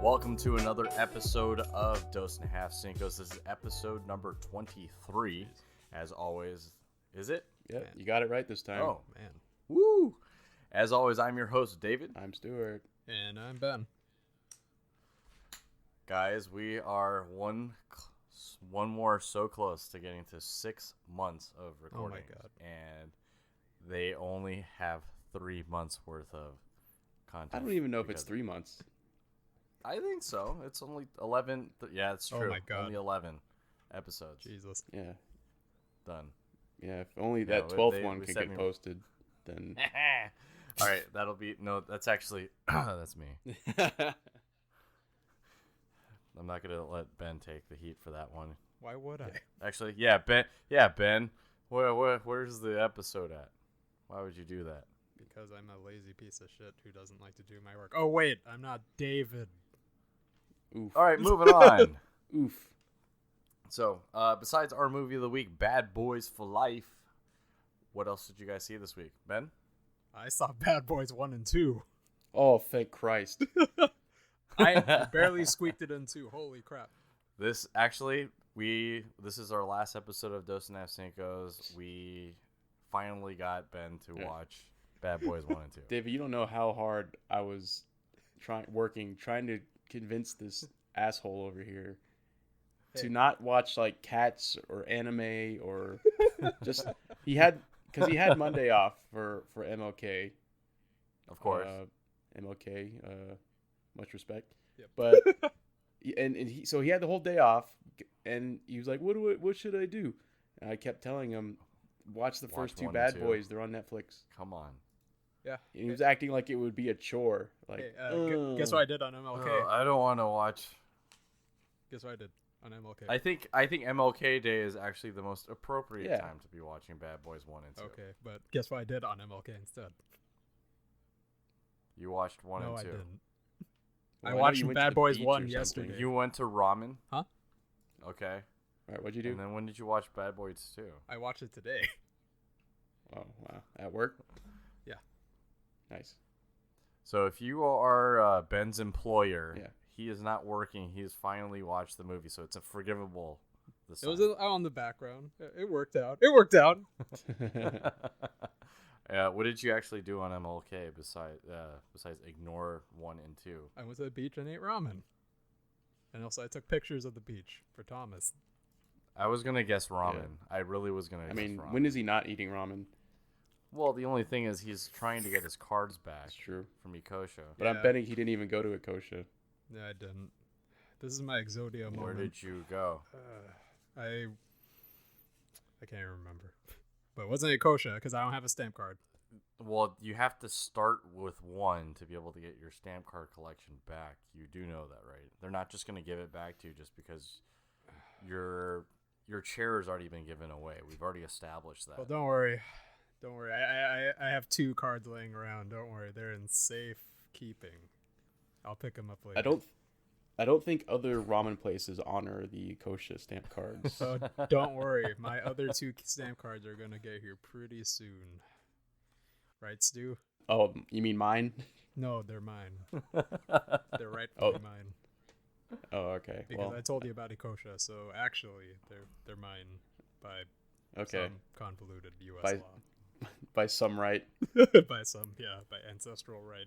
Welcome to another episode of Dose and a Half Cincos. This is episode number 23. As always, is it? Yeah, you got it right this time. Oh, man. Woo! As always, I'm your host, David. I'm Stuart. And I'm Ben. Guys, we are one more so close to getting to 6 months of recording. Oh my God. And they only have 3 months worth of content. I don't even know if it's 3 months. I think so. It's only 11. Yeah, it's true. Oh my God. Only 11 episodes. Jesus. Yeah. Done. Yeah, if only Yeah, that 12th they- one we could set get me- posted, then... All right, that'll be... No, that's actually... that's me. I'm not going to let Ben take the heat for that one. Why would I? Actually, yeah, Ben. Yeah, Ben. Where's the episode at? Why would you do that? Because I'm a lazy piece of shit who doesn't like to do my work. Oh, wait. I'm not David. Oof. All right, moving on. Oof. So, besides our movie of the week, Bad Boys for Life, what else did you guys see this week? Ben? I saw Bad Boys 1 and 2. Oh, thank Christ. I barely squeaked it in 2. Holy crap. This is our last episode of Dos and a Half Cincos. We finally got Ben to watch Bad Boys 1 and 2. David, you don't know how hard I was trying to convince this asshole over here to not watch like Cats or anime or just because he had Monday off for MLK. Of course. MLK, much respect. Yep. But so he had the whole day off, and he was like, "What should I do?" And I kept telling him, "Watch the first two 1 and Bad 2. Boys. They're on Netflix." Come on. Yeah. And he was acting like it would be a chore. Like, Hey, guess what I did on MLK? I don't want to watch. Guess what I did on MLK? I think MLK Day is actually the most appropriate Yeah. time to be watching Bad Boys 1 and 2. Okay, but guess what I did on MLK instead? You watched 1 No, and I 2. didn't. well, I know watched you went to Bad the Boys beach 1 or something. yesterday. You went to ramen? Huh? Okay. All right, what'd you do? And then when did you watch Bad Boys 2? I watched it today. Oh, wow. At work? Yeah. Nice. So if you are Ben's employer, Yeah. he is not working. He has finally watched the movie, so it's a forgivable. This It was time. out on the background. It worked out. It worked out. What did you actually do on MLK besides ignore 1 and 2? I went to the beach and ate ramen. And also I took pictures of the beach for Thomas. I was gonna guess ramen. Yeah. I really was gonna. I guess mean, ramen. when is he not eating ramen? Well, the only thing is he's trying to get his cards back That's true. from Ikosha. But Yeah. I'm betting he didn't even go to Akosha. Yeah, I didn't. This is my Exodia moment. Where did you go? I can't even remember. But it wasn't Ekosha because I don't have a stamp card. Well, you have to start with 1 to be able to get your stamp card collection back. You do know that, right? They're not just going to give it back to you just because your chair has already been given away. We've already established that. Well, don't worry. Don't worry. I have 2 cards laying around. Don't worry. They're in safe keeping. I'll pick them up later. I don't think other ramen places honor the Akosha stamp cards. So don't worry. My other 2 stamp cards are going to get here pretty soon. Right, Stu? Oh, you mean mine? No, they're mine. They're rightfully Oh. mine. Oh, okay. Because Well, I told you about Ekosha, so actually they're mine by okay. some convoluted U.S. By- law. By some right. by ancestral right.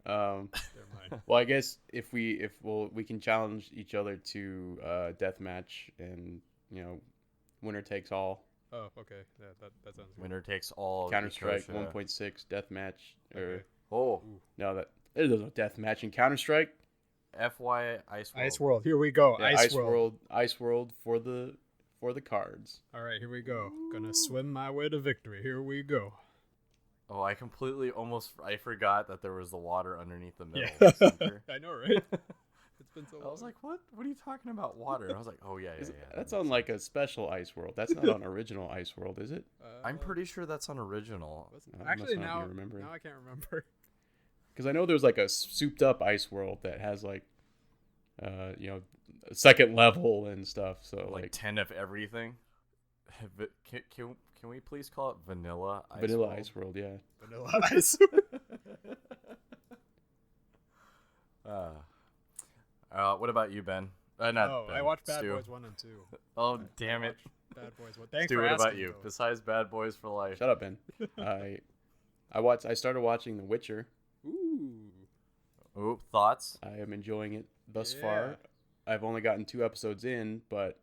They're mine. Well, I guess if we can challenge each other to death match, and winner takes all. Oh, okay. Yeah, that sounds good. Winner takes all. Counter Strike Ikosha. 1.6 death match, or Okay. Oh, no, there's no death match in Counter Strike. FY Ice World. Ice World. Here we go. Yeah, Ice World. Ice World for the cards. All right, here we go. Gonna swim my way to victory. Here we go. Oh, I completely I forgot that there was the water underneath the middle. Yeah. center. I know, right? It's been so long. I was like, what? What are you talking about water? And I was like, oh, yeah. That's on like a special Ice World. That's not on original Ice World, is it? I'm pretty sure that's on original. Actually, must not now be remembering. I can't remember. Because I know there's like a souped up Ice World that has like, a second level and stuff. So Like 10 of everything. Can we please call it Vanilla Ice Vanilla World? Ice World, yeah. Vanilla Ice. What about you, Ben? Not Oh, Ben, I watched Bad Stu. Boys 1 and 2. Oh, damn it. Bad Boys 1. Thanks Stu, for what asking. about you? Though. Besides Bad Boys for Life. Shut up, Ben. I started watching The Witcher. Ooh. Ooh, thoughts? I am enjoying it thus Yeah. far. I've only gotten 2 episodes in, but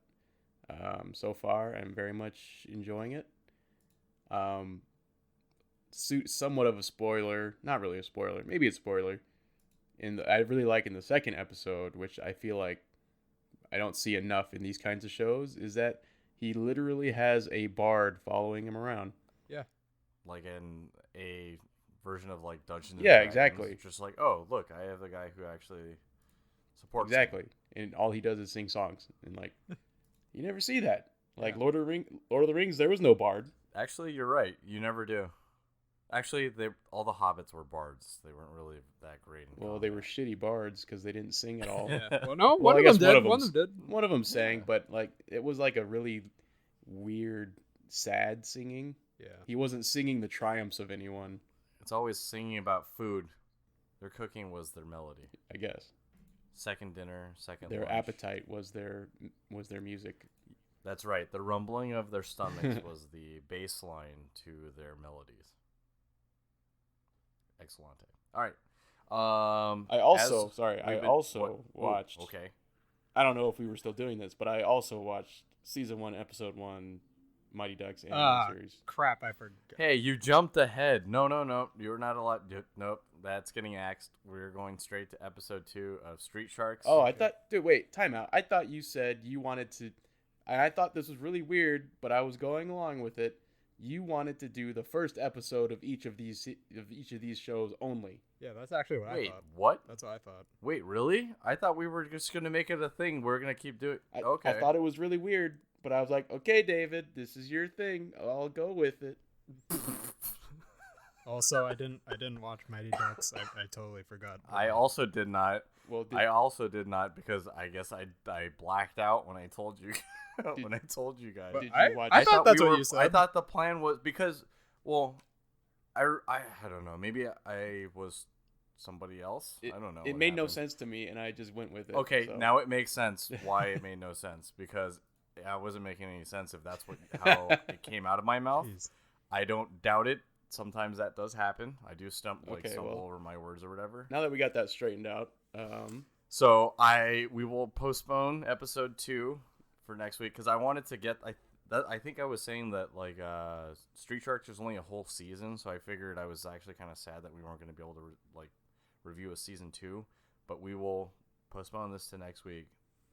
so far I'm very much enjoying it. Somewhat of a spoiler, not really a spoiler, maybe a spoiler. I really like in the second episode, which I feel like I don't see enough in these kinds of shows, is that he literally has a bard following him around. Yeah. Like in a version of like Dungeons and Yeah, Dragons. exactly. Just like, oh, look, I have a guy who actually supports me. Exactly. And all he does is sing songs. And like you never see that. Like Yeah. Lord of the Rings, there was no bard. Actually, you're right. You never do. Actually, all the hobbits were bards. They weren't really that great. Well, they were shitty bards because they didn't sing at all. Yeah. Well, no, Well, one I of guess them did. One of them did. One of them sang, Yeah. but like it was like a really weird, sad singing. Yeah. He wasn't singing the triumphs of anyone, It's always singing about food. Their cooking was their melody. I guess. Second dinner, second Their lunch. appetite was their music. That's right. The rumbling of their stomachs was the bass line to their melodies. Excellent. All right. I also Ooh, watched. okay. I don't know if we were still doing this, but I also watched season 1, episode 1, Mighty Ducks animated series. Crap, I forgot. Hey, you jumped ahead. No. You're not allowed. Nope. That's getting axed. We're going straight to episode 2 of Street Sharks. Oh, I thought. Dude, wait, time out. I thought you said you wanted to. I thought this was really weird, but I was going along with it. You wanted to do the first episode of each of these shows only. Yeah, that's actually what I Wait, thought. what? That's what I thought. Wait, really? I thought we were just gonna make it a thing. We're gonna keep doing. Okay. I thought it was really weird, but I was like, okay, David, this is your thing. I'll go with it. Also, I didn't watch Mighty Ducks. I totally forgot. I also did not. Well, I also did not because I guess I blacked out when I told you when I told you guys. But did I- you watch? I thought that's what were, you said. I thought the plan was because, well, I don't know. Maybe I was somebody else. I don't know. It what made no happened. sense to me, and I just went with it. Okay, so. now it makes sense why it made no sense because I wasn't making any sense if that's how it came out of my mouth. Jeez. I don't doubt it. Sometimes that does happen. I do stumble Okay, well. over my words or whatever. Now that we got that straightened out, So we will postpone episode 2 for next week because I wanted to get I think I was saying that like Street Sharks is only a whole season, so I figured I was actually kind of sad that we weren't going to be able to review a season 2, but we will postpone this to next week.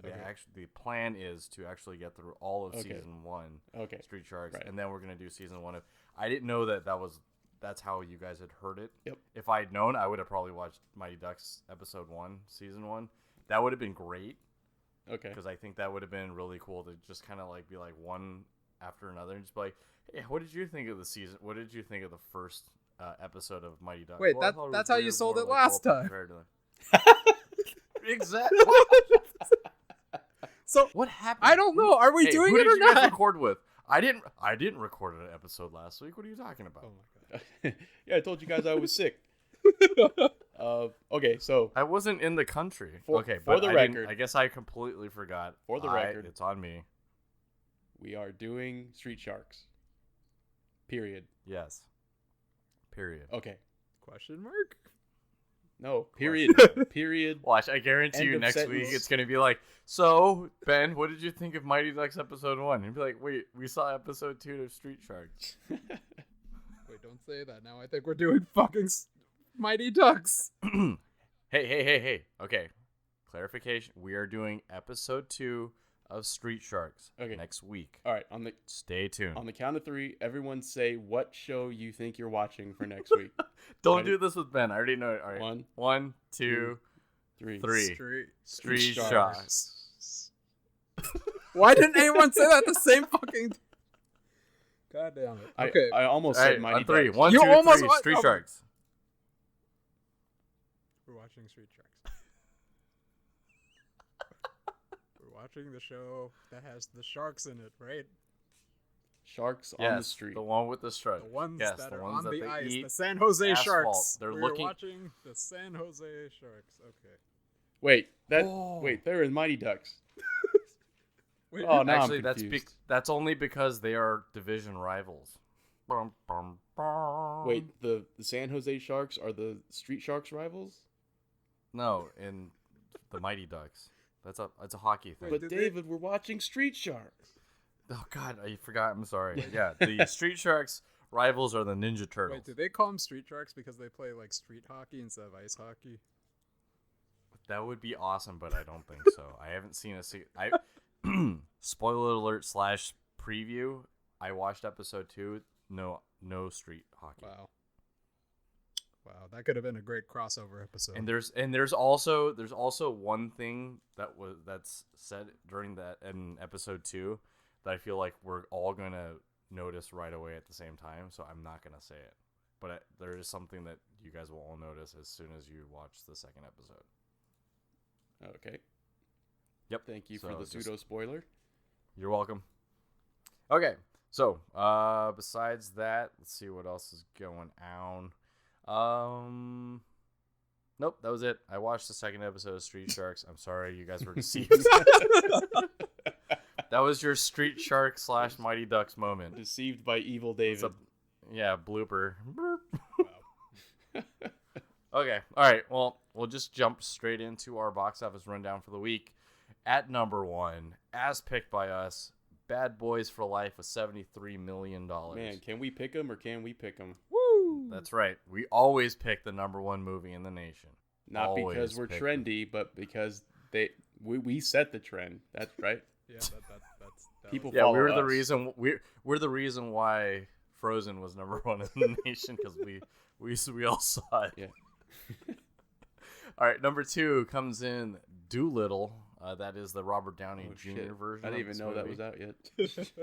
Okay. The plan is to actually get through all of Okay. season 1 okay. Street Sharks, Right. and then we're going to do season 1 of. I didn't know that's how you guys had heard it. Yep. If I'd known, I would have probably watched Mighty Ducks episode 1, season 1. That would have been great Okay. because I think that would have been really cool to just kind of like be like one after another and just be like, hey, what did you think of the season? What did you think of the first episode of Mighty Ducks? Wait, Well, I thought it that's was how you weird, sold more it like last time. compared to exactly. So What happened? I don't know. Are we doing who it did or you guys not? record with? I didn't record an episode last week. What are you talking about? Oh my god. Yeah, I told you guys I was sick. Okay, so I wasn't in the country. For- okay, for but the I didn't- record- I guess I completely forgot. For the record. It's on me. we are doing Street Sharks. Period. Yes. Period. Okay. Question mark? No. Period. Period. Watch, I guarantee End you of next sentence. week it's gonna be like, so Ben, what did you think of Mighty Ducks episode 1? And you'd be like, wait, we saw episode 2 of Street Sharks. Wait, don't say that. Now I think we're doing fucking Mighty Ducks. Hey. Okay. Clarification. We are doing episode 2 of Street Sharks Okay. next week. All right. Stay tuned. On the count of 3, everyone say what show you think you're watching for next week. Don't Ready? do this with Ben. I already know it. All right. 1, 2, 3. 3. Street Street Sharks. Sharks. Why didn't anyone say that the same fucking? God damn it. Okay. I almost All said right, Mighty on 3. Ducks. 1, You 2, almost 3. went- Street oh. Sharks. We're watching Street Sharks. We're watching the show that has the sharks in it, right? Sharks Yes, on the street. the one with the stripe. The ones yes, that the are ones on that the they ice. eat. The San Jose asphalt. Sharks. They're We're looking- watching the San Jose Sharks. Okay. Wait, Oh. wait, they're in Mighty Ducks. Wait, Oh, now Actually, I'm that's confused. that's only because they are division rivals. Bum, bum, bum. Wait, the San Jose Sharks are the Street Sharks rivals? No, in the Mighty Ducks. That's a hockey thing. Wait, But did David, we're watching Street Sharks. Oh God, I forgot. I'm sorry. Yeah, the Street Sharks rivals are the Ninja Turtles. Wait, do they call them street sharks because they play like street hockey instead of ice hockey? That would be awesome, but I don't think so. I haven't seen I spoiler alert / preview. I watched episode 2. No street hockey. Wow, that could have been a great crossover episode. And there's also one thing that's said during that in episode 2 that I feel like we're all gonna notice right away at the same time. So I'm not gonna say it, but there is something that you guys will all notice as soon as you watch the second episode. Okay. Yep. Thank you So for the pseudo spoiler. You're welcome. Okay, so besides that, let's see what else is going on. Nope, that was it. I watched the second episode of Street Sharks. I'm sorry, you guys were deceived. That was your Street Shark / Mighty Ducks moment. Deceived by evil It's David. Yeah, blooper. Wow. Okay, all right. Well, we'll just jump straight into our box office rundown for the week. At number 1, as picked by us, Bad Boys for Life with $73 million. Man, can we pick them or can we pick them? Woo! That's right. We always pick the number 1 movie in the nation. Not Always because we're pick trendy, but because we set the trend. That's right. Yeah, that People was- Yeah, follow we were the us. reason. We're the reason why Frozen was number 1 in the nation because we all saw it. Yeah. All right, number 2 comes in Doolittle. That is the Robert Downey Oh, Jr. shit. version. I didn't of even this know that movie. was out yet.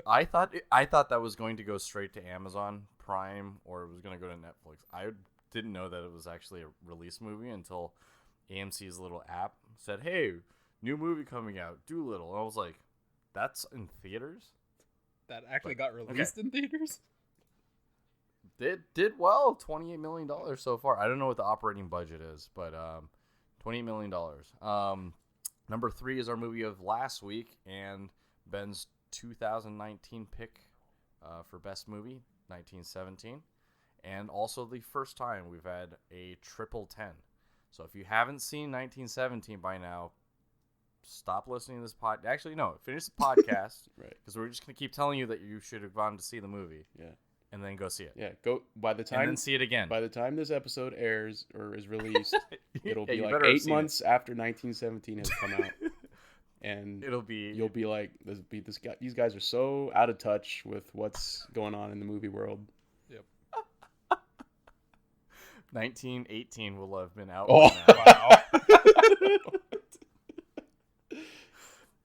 I thought that was going to go straight to Amazon Prime or it was going to go to Netflix. I didn't know that it was actually a release movie until AMC's little app said, "Hey, new movie coming out, Doolittle." And I was like, "That's in theaters?" that actually got released in theaters. It did well, $28 million so far. I don't know what the operating budget is, but $28 million. Number 3 is our movie of last week and Ben's 2019 pick for best movie, 1917, and also the first time we've had a triple 10. So if you haven't seen 1917 by now, stop listening to this Actually, no, finish the podcast Right. because we're just gonna keep telling you that you should have gone to see the movie. Yeah. And then go see it. Yeah. Go by the And time then see it again. by the time this episode airs or is released, it'll Yeah, be you like better have 8 seen it. months after 1917 has come out. And It'll be you'll be like, these guys are so out of touch with what's going on in the movie world. 1918 will have been out. Oh, by now.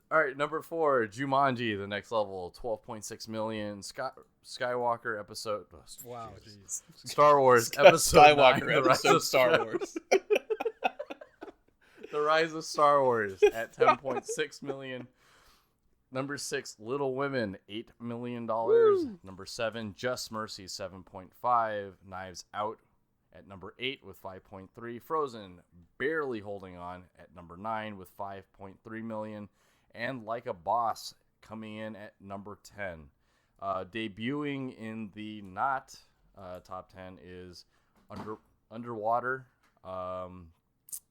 All right, number 4, Jumanji: The Next Level, 12.6 million. Skywalker episode. Wow, Jesus. jeez. Star Wars episode 9, Skywalker The Rise episode of Star Wars. The Rise of Star Wars at 10.6 million. Number 6, Little Women, $8 million. Woo! Number 7, Just Mercy, 7.5. Knives Out at number 8 with 5.3. Frozen barely holding on at number 9 with 5.3 million. And Like a Boss coming in at number 10. Debuting in the not top 10 is Underwater.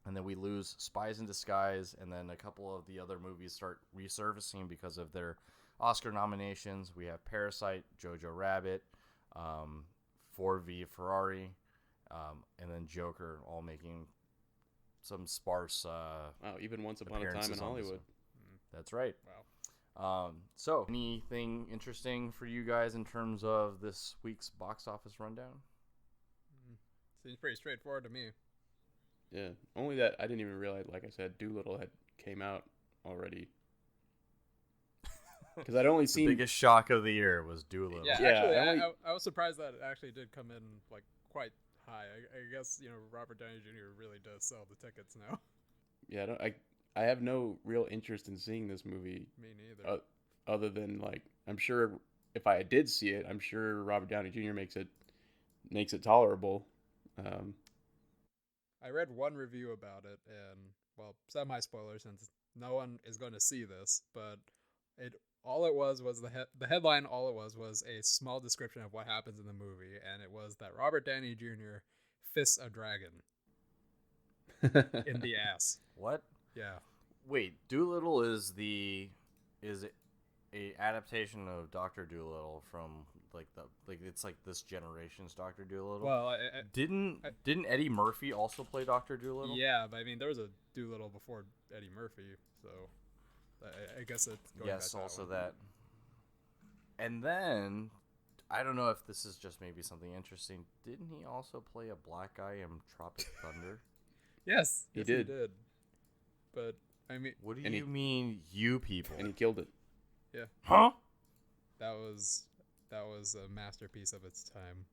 And then we lose Spies in Disguise, and then a couple of the other movies start resurfacing because of their Oscar nominations. We have Parasite, Jojo Rabbit, 4v Ferrari, and then Joker, all making some sparse Wow, even Once Upon a Time appearances in on this Hollywood. one. That's right. Wow. So, anything interesting for you guys in terms of this week's box office rundown? Seems pretty straightforward to me. Yeah, only that I didn't even realize, like I said, Doolittle had came out already. Because I'd only The seen biggest shock of the year was Doolittle. Yeah, Yeah, actually, I only- I was surprised that it actually did come in like quite high. I guess Robert Downey Jr. really does sell the tickets now. Yeah, I have no real interest in seeing this movie Me neither. other than like I'm sure if I did see it, I'm sure Robert Downey Jr. makes it tolerable. I read one review about it, and well, semi-spoiler since no one is going to see this, but all it was the headline. All it was a small description of what happens in the movie, and it was that Robert Downey Jr. fists a dragon in the ass. What? Yeah. Wait, Doolittle is a adaptation of Doctor Doolittle from it's like this generation's Doctor Doolittle. Well, didn't Eddie Murphy also play Doctor Doolittle? yeah, but I mean there was a Doolittle before Eddie Murphy, so I guess it's going Yes, back to also one. that. And then I don't know if this is just maybe something interesting. Didn't he also play a black guy in Tropic Thunder? Yes, He yes, did. He did. But I mean, What do And you mean, you people? And he killed it. yeah, Huh? that was a masterpiece of its time,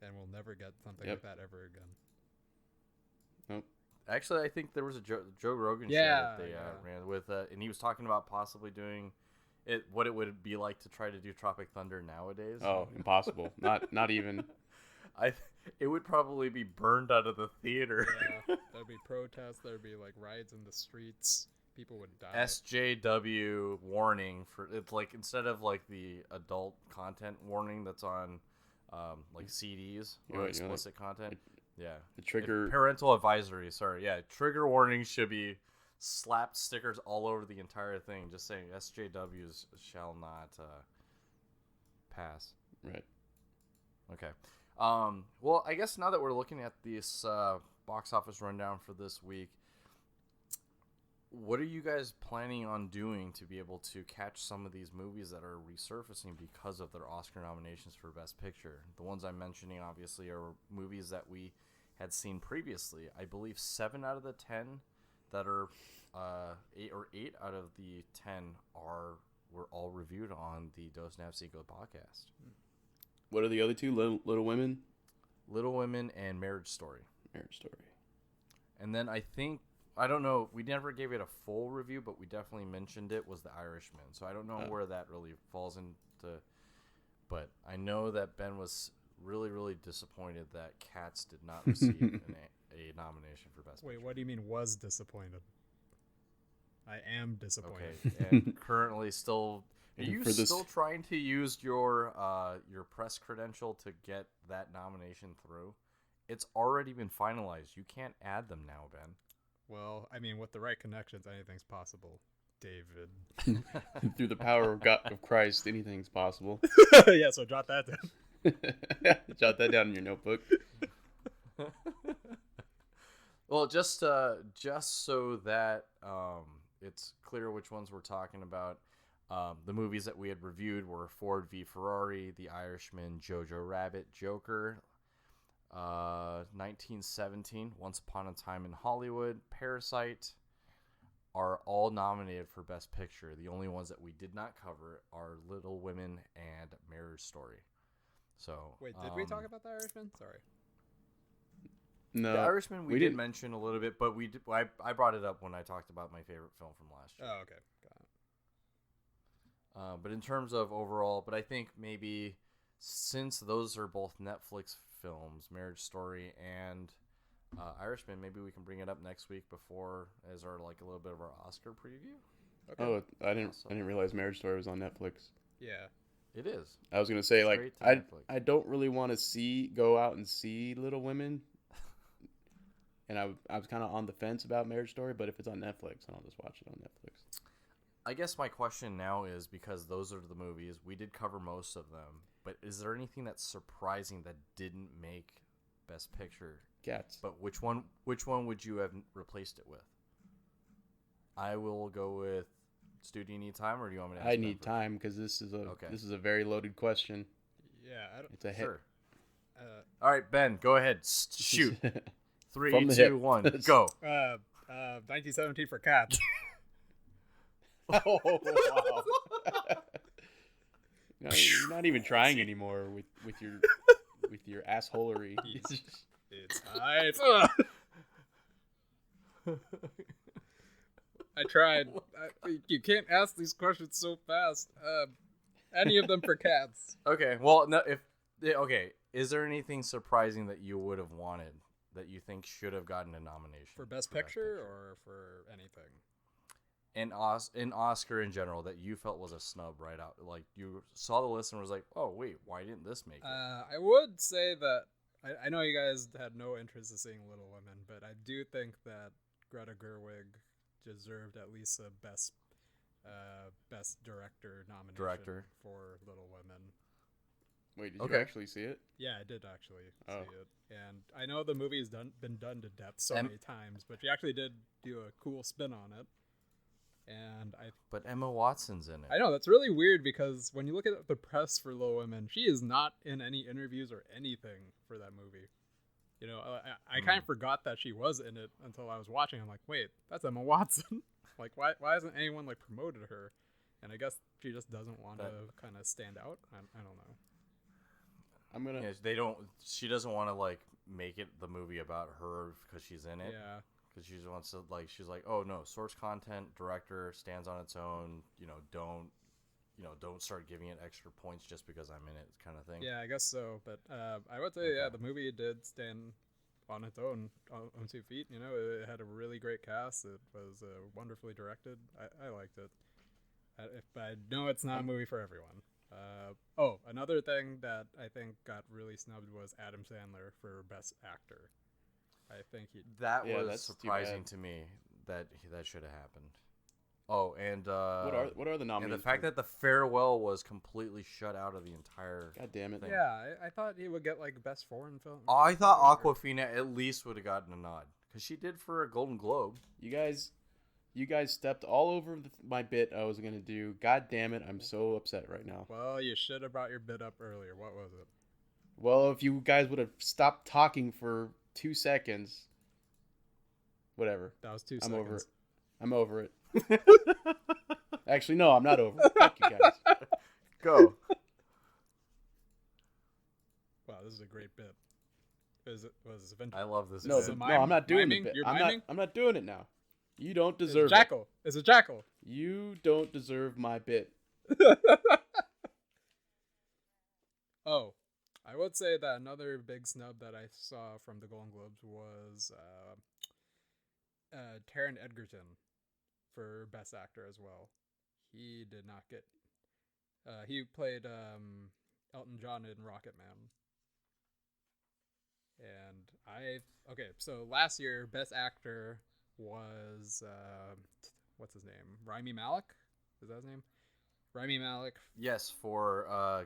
and we'll never get something Yep. like that ever again. Nope. Actually, I think there was a Joe Rogan show Yeah, that they yeah. ran with, and he was talking about possibly doing what it would be like to try to do Tropic Thunder nowadays. Oh, impossible. Not even. It would probably be burned out of the theater. Yeah, there'd be protests. There'd be like riots in the streets. People would die. SJW warning for it's like instead of like the adult content warning that's on like CDs or You're explicit content. Yeah. The trigger. Parental advisory, sorry. Yeah, trigger warnings should be slapped stickers all over the entire thing just saying SJWs shall not pass. Right. Okay. Well, I guess now that we're looking at this box office rundown for this week, what are you guys planning on doing to be able to catch some of these movies that are resurfacing because of their Oscar nominations for Best Picture? The ones I'm mentioning, obviously, are movies that we had seen previously. I believe 7 out of the 10 that are 8 out of the 10 were all reviewed on the Dos Nav Cinco podcast. What are the other two? Little Women? Little Women and Marriage Story. Marriage Story. And then I don't know, we never gave it a full review, but we definitely mentioned it, was The Irishman. So I don't know where that really falls into, but I know that Ben was really, really disappointed that Cats did not receive a nomination for Best Wait, Picture. what do you mean was disappointed? I am disappointed. Okay, and currently still... Are you For this- still trying to use your press credential to get that nomination through? It's already been finalized. You can't add them now, Ben. Well, I mean, with the right connections, anything's possible, David. Through the power of God of Christ, anything's possible. Yeah, so jot that down. Jot that down in your notebook. Well, just so that it's clear which ones we're talking about, the movies that we had reviewed were Ford v Ferrari, The Irishman, Jojo Rabbit, Joker, 1917, Once Upon a Time in Hollywood, Parasite, are all nominated for Best Picture. The only ones that we did not cover are Little Women and Marriage Story. So Wait, did we talk about The Irishman? Sorry. No. The Irishman we did didn't. mention a little bit, but I brought it up when I talked about my favorite film from last year. Oh, okay. Got it. But in terms of overall, but I think maybe since those are both Netflix films, Marriage Story and Irishman, maybe we can bring it up next week before as our like a little bit of our Oscar preview. Okay. Oh, I didn't Awesome. realize Marriage Story was on Netflix. Yeah. It is. I was gonna say Straight to Netflix. I don't really want to go out and see Little Women, and I was kind of on the fence about Marriage Story, but if it's on Netflix, I'll just watch it on Netflix. I guess my question now is, because those are the movies, we did cover most of them, but is there anything that's surprising that didn't make Best Picture? Cats. But which one would you have replaced it with? I will go with Stu. Do you need time, or do you want me to ask I Ben need first? time because this is a very loaded question. Yeah. I don't. It's a hit. Sure. Uh, All right, Ben, go ahead. Shoot. 3, From the 2, hip. 1, go. 1917 for Cats. Oh wow! No, you're not even trying anymore with your assholery. It's time. I tried. You can't ask these questions so fast. Any of them for Cats. Okay. Well, no. Okay. Is there anything surprising that you would have wanted that you think should have gotten a nomination For Best Picture or for anything? in Oscar in general that you felt was a snub right out? Like you saw the list and was like, oh wait, why didn't this make it? I would say that I know you guys had no interest in seeing Little Women, but I do think that Greta Gerwig deserved at least a best director nomination for Little Women. Wait, did you actually see it? Yeah, I did actually see it, and I know the movie's been done to death so many times, but she actually did do a cool spin on it. And But Emma Watson's in it. I know that's really weird because when you look at the press for Little Women, she is not in any interviews or anything for that movie. You know, I kind of forgot that she was in it until I was watching. I'm like, wait, that's Emma Watson. Like, why hasn't anyone like promoted her? And I guess she just doesn't want to kind of stand out. I don't know. She doesn't want to like make it the movie about her because she's in it. Yeah. Because she just wants to she's like, oh no, source content, director stands on its own. Don't start giving it extra points just because I'm in it, kind of thing. Yeah, I guess so. But I would say, the movie did stand on its own on 2 feet. You know, it had a really great cast. It was wonderfully directed. I liked it. But I know it's not a movie for everyone. Another thing that I think got really snubbed was Adam Sandler for Best Actor. I think that was surprising to me that should have happened. Oh, and what are the nominees? And the fact that The Farewell was completely shut out of the entire. God damn it! Thing. Yeah, I thought he would get like Best Foreign Film. I thought Awkwafina at least would have gotten a nod because she did for a Golden Globe. You guys stepped all over my bit I was gonna do. God damn it! I'm so upset right now. Well, you should have brought your bit up earlier. What was it? Well, if you guys would have stopped talking for 2 seconds. Whatever. That was 2 seconds. I'm over it. Actually, no, I'm not over it. Fuck you guys. Go. Wow, this is a great bit. I love this. No, I'm not doing it. I'm not doing it now. You don't deserve it. It's a jackal. You don't deserve my bit. Oh. I would say that another big snub that I saw from the Golden Globes was Taron Egerton for Best Actor as well. He did not get. He played Elton John in Rocket Man. And so last year, Best Actor was what's his name? Rami Malek? Is that his name? Rami Malek. Yes, for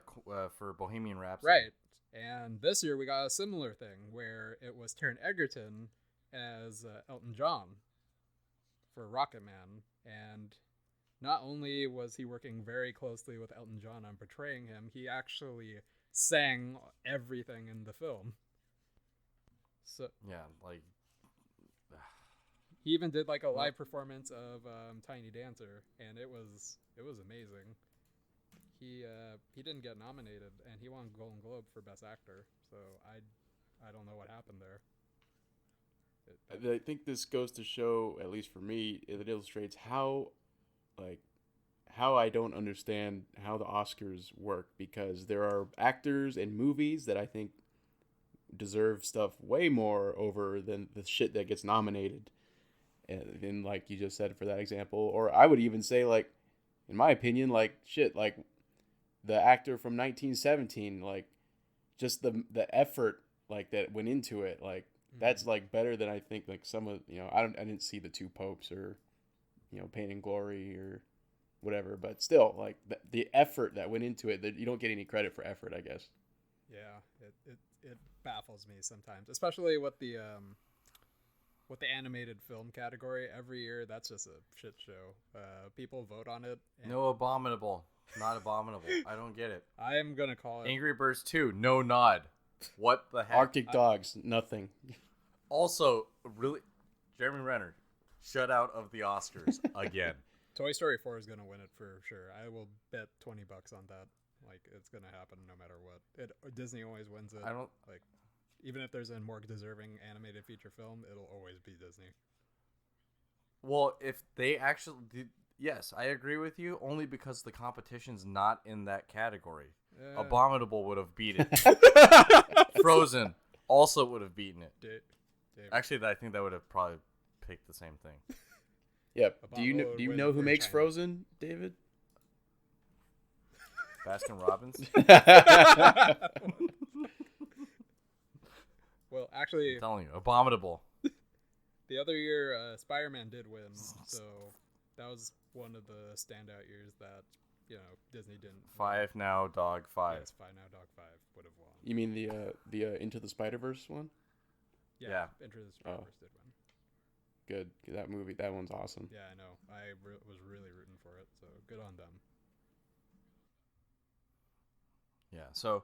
Bohemian Rhapsody. Right. And this year we got a similar thing where it was Taron Egerton as Elton John for Rocket Man. And not only was he working very closely with Elton John on portraying him, he actually sang everything in the film. So yeah, like he even did like a live performance of Tiny Dancer, and it was amazing. He didn't get nominated, and he won Golden Globe for Best Actor. So I don't know what happened there. I think this goes to show, at least for me, it illustrates how I don't understand how the Oscars work, because there are actors and movies that I think deserve stuff way more over than the shit that gets nominated. And like you just said for that example, or I would even say, like, in my opinion, like shit, like the actor from 1917, like just the effort like that went into it, like that's like better than I think like some of, I didn't see The Two Popes or Pain and Glory or whatever, but still like the effort that went into it, that you don't get any credit for effort, I guess. Yeah, it baffles me sometimes, especially with the animated film category. Every year, that's just a shit show. People vote on it. No Abominable. Not Abominable. I don't get it. I am going to call it... Angry Birds 2. No nod. What the heck? Arctic Dogs. Nothing. Also, really, Jeremy Renner, shut out of the Oscars again. Toy Story 4 is going to win it for sure. I will bet $20 on that. Like, it's going to happen no matter what. Disney always wins it. Even if there's a more deserving animated feature film, it'll always be Disney. Well, if they actually... Yes, I agree with you, only because the competition's not in that category. Abominable would have beat it. Frozen also would have beaten it. David. Actually, I think that would have probably picked the same thing. Yep. Obama Do you know? would Do you win know who for makes China. Frozen, David? Baskin Robbins. Well, actually, I'm telling you, abominable. the other year, Spider-Man did win, so that was one of the standout years that Disney didn't. Five now, dog five. Yes, Five Now Dog 5 would have won. You mean the Into the Spider-Verse one? Yeah. Into the Spider-Verse did win. Good. That movie. That one's awesome. Yeah, I know. I was really rooting for it, so good on them. Yeah. So,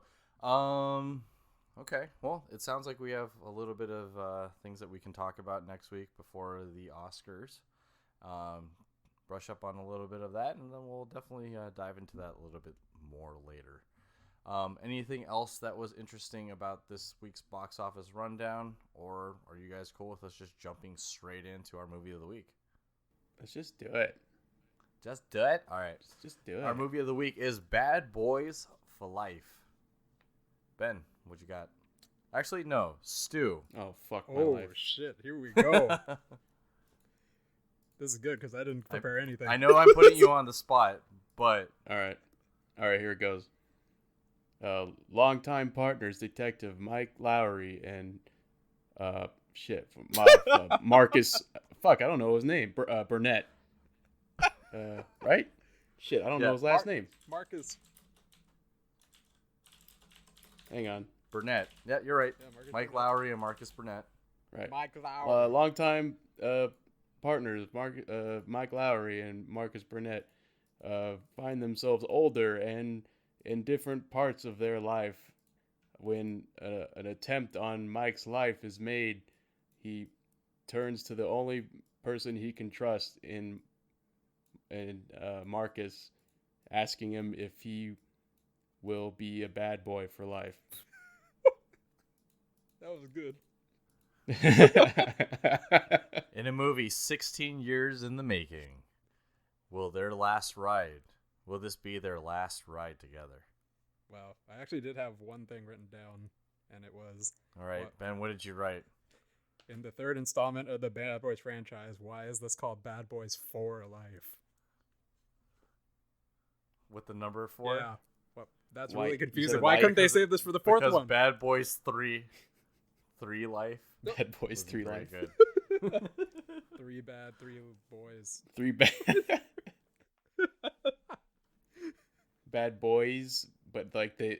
okay. Well, it sounds like we have a little bit of things that we can talk about next week before the Oscars. Brush up on a little bit of that, and then we'll definitely dive into that a little bit more later. Anything else that was interesting about this week's box office rundown, or are you guys cool with us just jumping straight into our movie of the week? Let's just do it. Just do it? All right. Just do it. Our movie of the week is Bad Boys for Life. Ben, what you got? Actually, no. Stu. Oh, fuck my Oh, life. shit. Here we go. This is good because I didn't prepare anything. I know I'm putting you on the spot, but All right, here it goes. Longtime partners, Detective Mike Lowry and Marcus. Fuck, I don't know his name. Burnett. Right? Shit, I don't know his last name. Marcus. Hang on. Burnett. Yeah, you're right. Yeah, Marcus Mike Burnett. Lowry and Marcus Burnett. Right. Mike Lowry. Longtime partners, Mike Lowry and Marcus Burnett, find themselves older and in different parts of their life. When an attempt on Mike's life is made, he turns to the only person he can trust in Marcus, asking him if he will be a bad boy for life. That was good. In a movie 16 years in the making, will this be their last ride together? Wow. I actually did have one thing written down, and it was, All right, What? Ben, what did you write? in the third installment of the Bad Boys franchise, why is this called Bad Boys for Life? With the number 4? Yeah. Well, that's Why- really you said confusing. Why life couldn't they because- save this for the fourth Because one? Bad Boys 3 Life. Bad Boys was 3 very Life. Good. 3 bad, 3 boys. 3 bad. Bad boys, but like the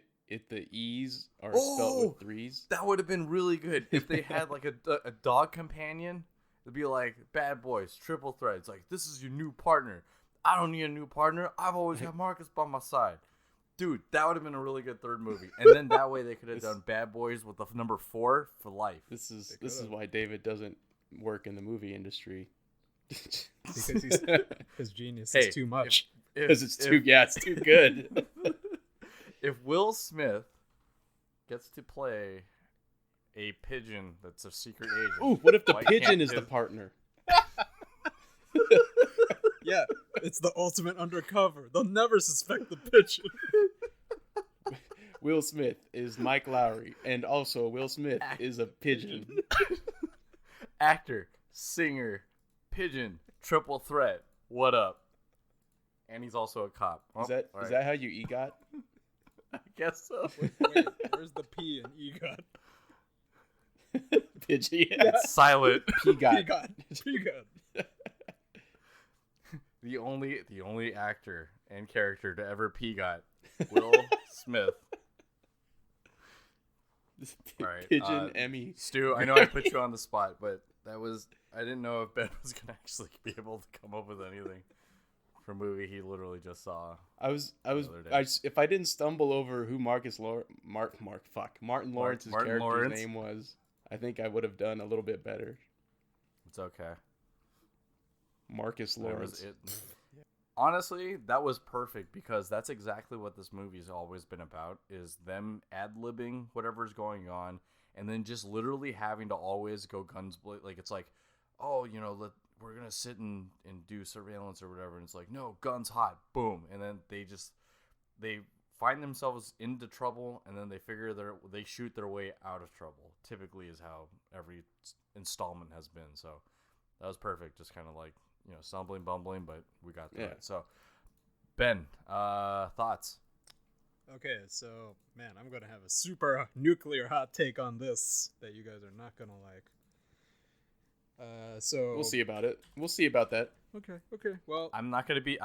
E's are spelled with 3s. That would have been really good if they had like a dog companion. It'd be like Bad Boys, triple threat. It's like, this is your new partner. I don't need a new partner. I've always had Marcus by my side. Dude, that would have been a really good third movie. And then that way they could have done Bad Boys with the number 4 for life. This is They could've. why David doesn't work in the movie industry. Because his genius Hey, is too much. Because it's too good. If Will Smith gets to play a pigeon that's a secret agent. Ooh, what if the why pigeon can't is the his- partner? Yeah, it's the ultimate undercover. They'll never suspect the pigeon. Will Smith is Mike Lowry, and also Will Smith is a pigeon. Actor, singer, pigeon, triple threat. What up? And he's also a cop. Is Oh, that all is right. that how you EGOT? I guess so. Wait, where's the P in EGOT? Pigeon. It's silent. EGOT. EGOT. The only actor and character to ever pegot, Will Smith. All right, Pigeon Emmy. Stu, I know I put you on the spot, but I didn't know if Ben was gonna actually be able to come up with anything for a movie he literally just saw. If I didn't stumble over who Martin Lawrence's character's Lawrence. name was, I think I would have done a little bit better. It's okay. Marcus That was Lawrence. it. Honestly, that was perfect because that's exactly what this movie's always been about, is them ad-libbing whatever's going on and then just literally having to always go guns blazing. Like, it's like, oh, we're going to sit and do surveillance or whatever. And it's like, no, guns hot, boom. And then they find themselves into trouble, and then they shoot their way out of trouble. Typically, is how every installment has been. So that was perfect. Just kind of like stumbling, bumbling, but we got through it. So Ben, thoughts? Okay, so man, I'm gonna have a super nuclear hot take on this that you guys are not gonna like. So we'll see about it. We'll see about that. Okay. Well, I'm not gonna be.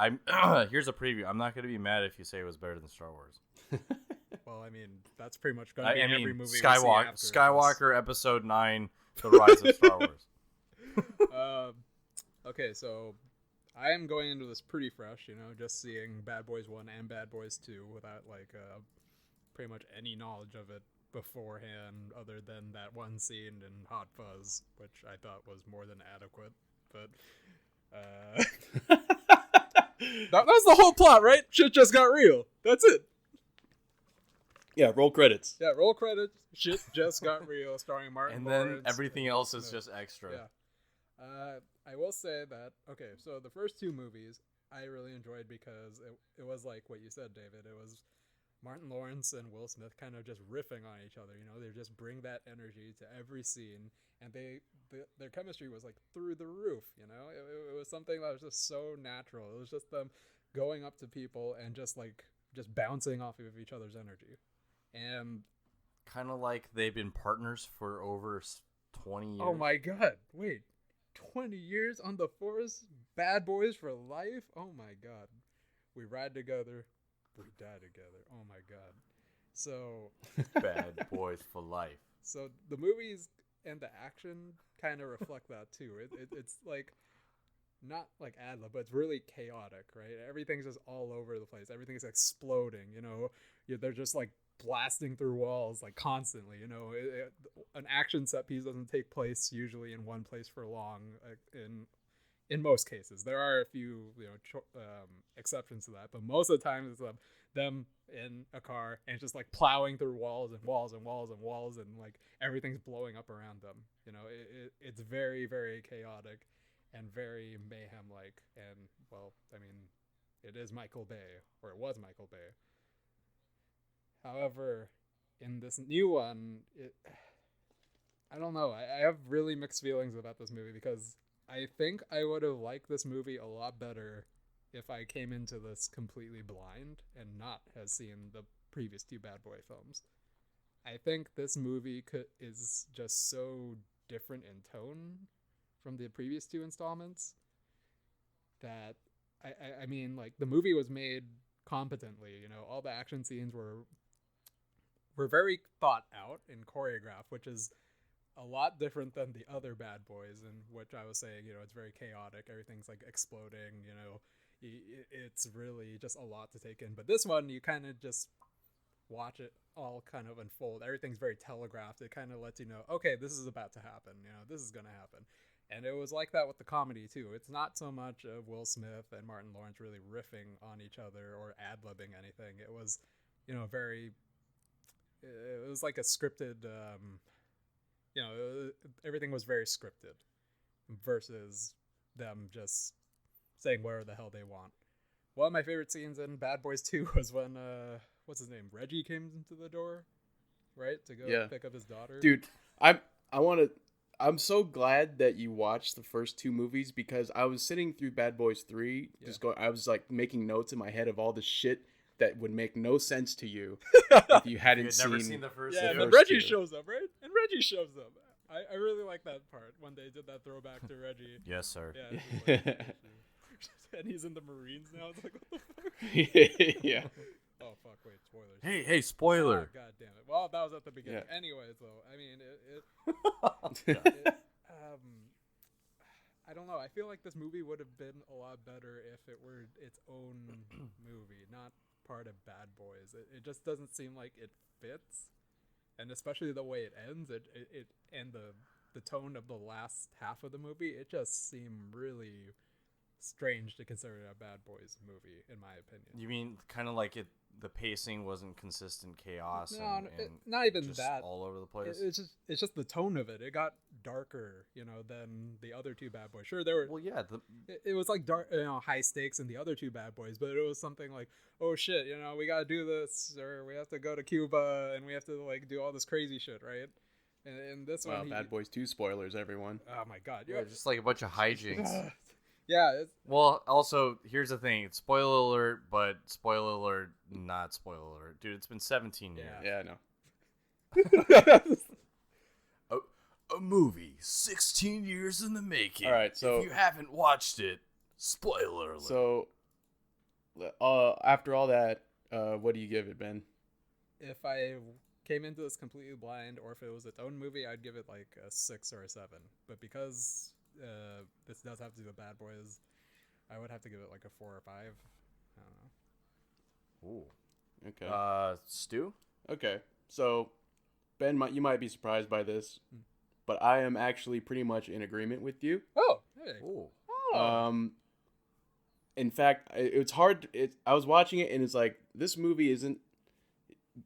Here's a preview. I'm not gonna be mad if you say it was better than Star Wars. well, I mean, that's pretty much gonna be every movie. Skywalker Episode 9, The Rise of Star Wars. Okay, so I am going into this pretty fresh. Just seeing Bad Boys 1 and Bad Boys 2 without pretty much any knowledge of it beforehand, other than that one scene in Hot Fuzz, which I thought was more than adequate. But that was the whole plot, right? Shit just got real. That's it. Yeah, roll credits. Yeah, roll credits. Shit just got real, starring Martin and Lawrence. Then everything else is just extra. Yeah. I will say that, okay, so the first two movies I really enjoyed because it was like what you said, David. It was Martin Lawrence and Will Smith kind of just riffing on each other. They just bring that energy to every scene, and their chemistry was like through the roof. It was something that was just so natural. It was just them going up to people and just bouncing off of each other's energy, and kind of like they've been partners for over 20 years. Oh my god! Wait, 20 years on the force, Bad Boys for life. Oh my god, we ride together. We die together. Oh my god. So Bad Boys for life. So the movies and the action kind of reflect that too. It's like not like ad-lib, but it's really chaotic, right? Everything's just all over the place. Everything's exploding. They're just like blasting through walls like constantly. An action set piece doesn't take place usually in one place for long. In most cases, there are a few exceptions to that, but most of the time it's them in a car and it's just like plowing through walls and walls and walls and walls, and like everything's blowing up around them. It's very, very chaotic and very mayhem like. And well, I mean, it is Michael Bay, or it was Michael Bay. However, in this new one, I don't know. I have really mixed feelings about this movie because I think I would have liked this movie a lot better if I came into this completely blind and not has seen the previous two Bad Boy films. I think this movie is just so different in tone from the previous two installments that I mean, like, the movie was made competently. All the action scenes were very thought out and choreographed, which is a lot different than the other Bad Boys, in which I was saying, it's very chaotic. Everything's like exploding, it's really just a lot to take in. But this one, you kind of just watch it all kind of unfold. Everything's very telegraphed. It kind of lets you know, okay, this is about to happen. This is going to happen. And it was like that with the comedy too. It's not so much of Will Smith and Martin Lawrence really riffing on each other or ad-libbing anything. It was, it was like a scripted, everything was very scripted versus them just saying whatever the hell they want. One of my favorite scenes in Bad Boys 2 was when, what's his name? Reggie came into the door, right? To go pick up his daughter. Dude, I'm so glad that you watched the first two movies, because I was sitting through Bad Boys 3, I was like making notes in my head of all the shit that would make no sense to you if you hadn't never seen the first. Yeah, and Reggie shows up, right? And Reggie shows up. I really like that part when they did that throwback to Reggie. Yes, sir. Yeah. And he's in the Marines now. It's like, what the fuck? Yeah. Oh fuck! Wait, spoilers. Hey, spoiler! Oh, God damn it! Well, that was at the beginning. Yeah. Anyways, though, I mean, I don't know. I feel like this movie would have been a lot better if it were its own movie, not part of Bad Boys. It just doesn't seem like it fits, and especially the way it ends. It and the tone of the last half of the movie. It just seemed really strange to consider a Bad Boys movie, in my opinion. You mean kind of like the pacing wasn't consistent chaos? No, not even just that. All over the place. It's just the tone of it. It got darker, than the other two Bad Boys. Sure, there were. Well, yeah, It was like dark, high stakes in the other two Bad Boys, but it was something like, oh shit, we gotta do this, or we have to go to Cuba, and we have to like do all this crazy shit, right? And this Wow, one, Bad Boys 2 spoilers, everyone. oh my god, yeah, just like a bunch of hijinks. yeah, Well, also, here's the thing. It's spoiler alert, but spoiler alert, not spoiler alert. Dude, it's been 17 years. Yeah, I know. A movie 16 years in the making. All right, so if you haven't watched it, spoiler alert. So, after all that, what do you give it, Ben? if I came into this completely blind, or if it was its own movie, I'd give it like a 6 or a 7. But because this does have to do with Bad Boys, I would have to give it like a 4 or 5. I don't know. Ooh. Okay. Stu? Okay. So, Ben, you might be surprised by this, but I am actually pretty much in agreement with you. Oh, hey. Ooh. In fact, it's hard. I was watching it, and it's like, this movie isn't.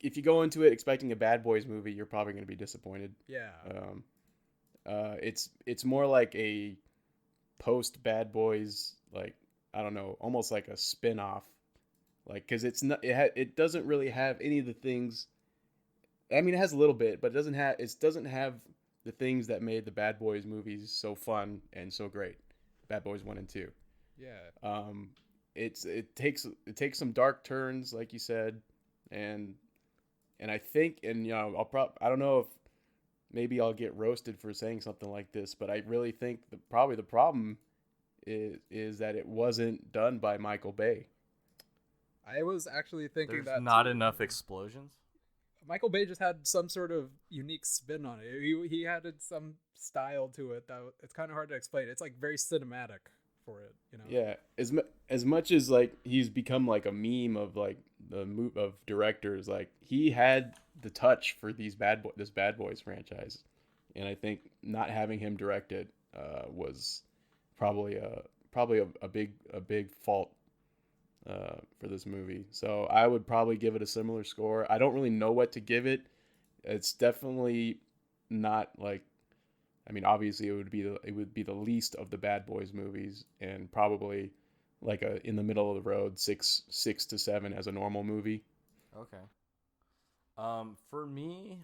If you go into it expecting a Bad Boys movie, you're probably going to be disappointed. Yeah. It's more like a post Bad Boys, like, I don't know, almost like a spin-off, like, because it doesn't really have any of the things. I mean, it has a little bit, but it doesn't have the things that made the Bad Boys movies so fun and so great. Bad Boys 1 and 2. Yeah. It takes some dark turns, like you said, and I think, and I don't know if maybe I'll get roasted for saying something like this, but I really think probably the problem is that it wasn't done by Michael Bay. I was actually thinking There's that not enough explosions. Michael Bay just had some sort of unique spin on it. He added some style to it that it's kind of hard to explain. It's like very cinematic for it, Yeah, as much as like he's become like a meme of like of directors, like he had the touch for this Bad Boys franchise, and I think not having him direct it was probably a big fault for this movie. So I would probably give it a similar score. I don't really know what to give it. It's definitely not like, I mean, obviously it would be the least of the Bad Boys movies, and probably like a in the middle of the road 6 to 7 as a normal movie. Okay. For me,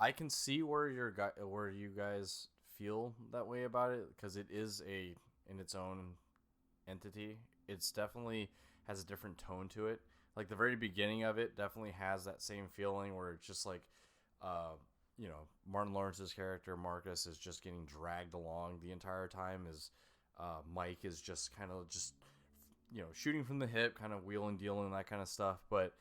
I can see where you guys feel that way about it, because it is in its own entity. It's definitely has a different tone to it. Like the very beginning of it definitely has that same feeling where it's just like, Martin Lawrence's character Marcus is just getting dragged along the entire time as Mike is just kind of shooting from the hip, kind of wheeling, dealing, that kind of stuff. But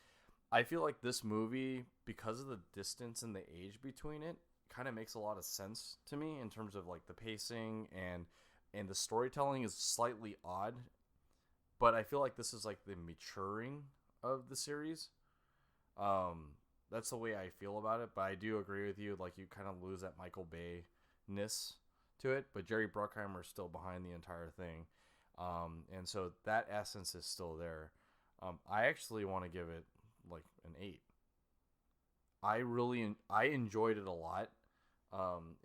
I feel like this movie, because of the distance and the age between it, kind of makes a lot of sense to me in terms of like the pacing and the storytelling is slightly odd. But I feel like this is like the maturing of the series. That's the way I feel about it. But I do agree with you. Like, you kind of lose that Michael Bay-ness to it. But Jerry Bruckheimer is still behind the entire thing. And so that essence is still there. I actually want to give it like an 8. I enjoyed it a lot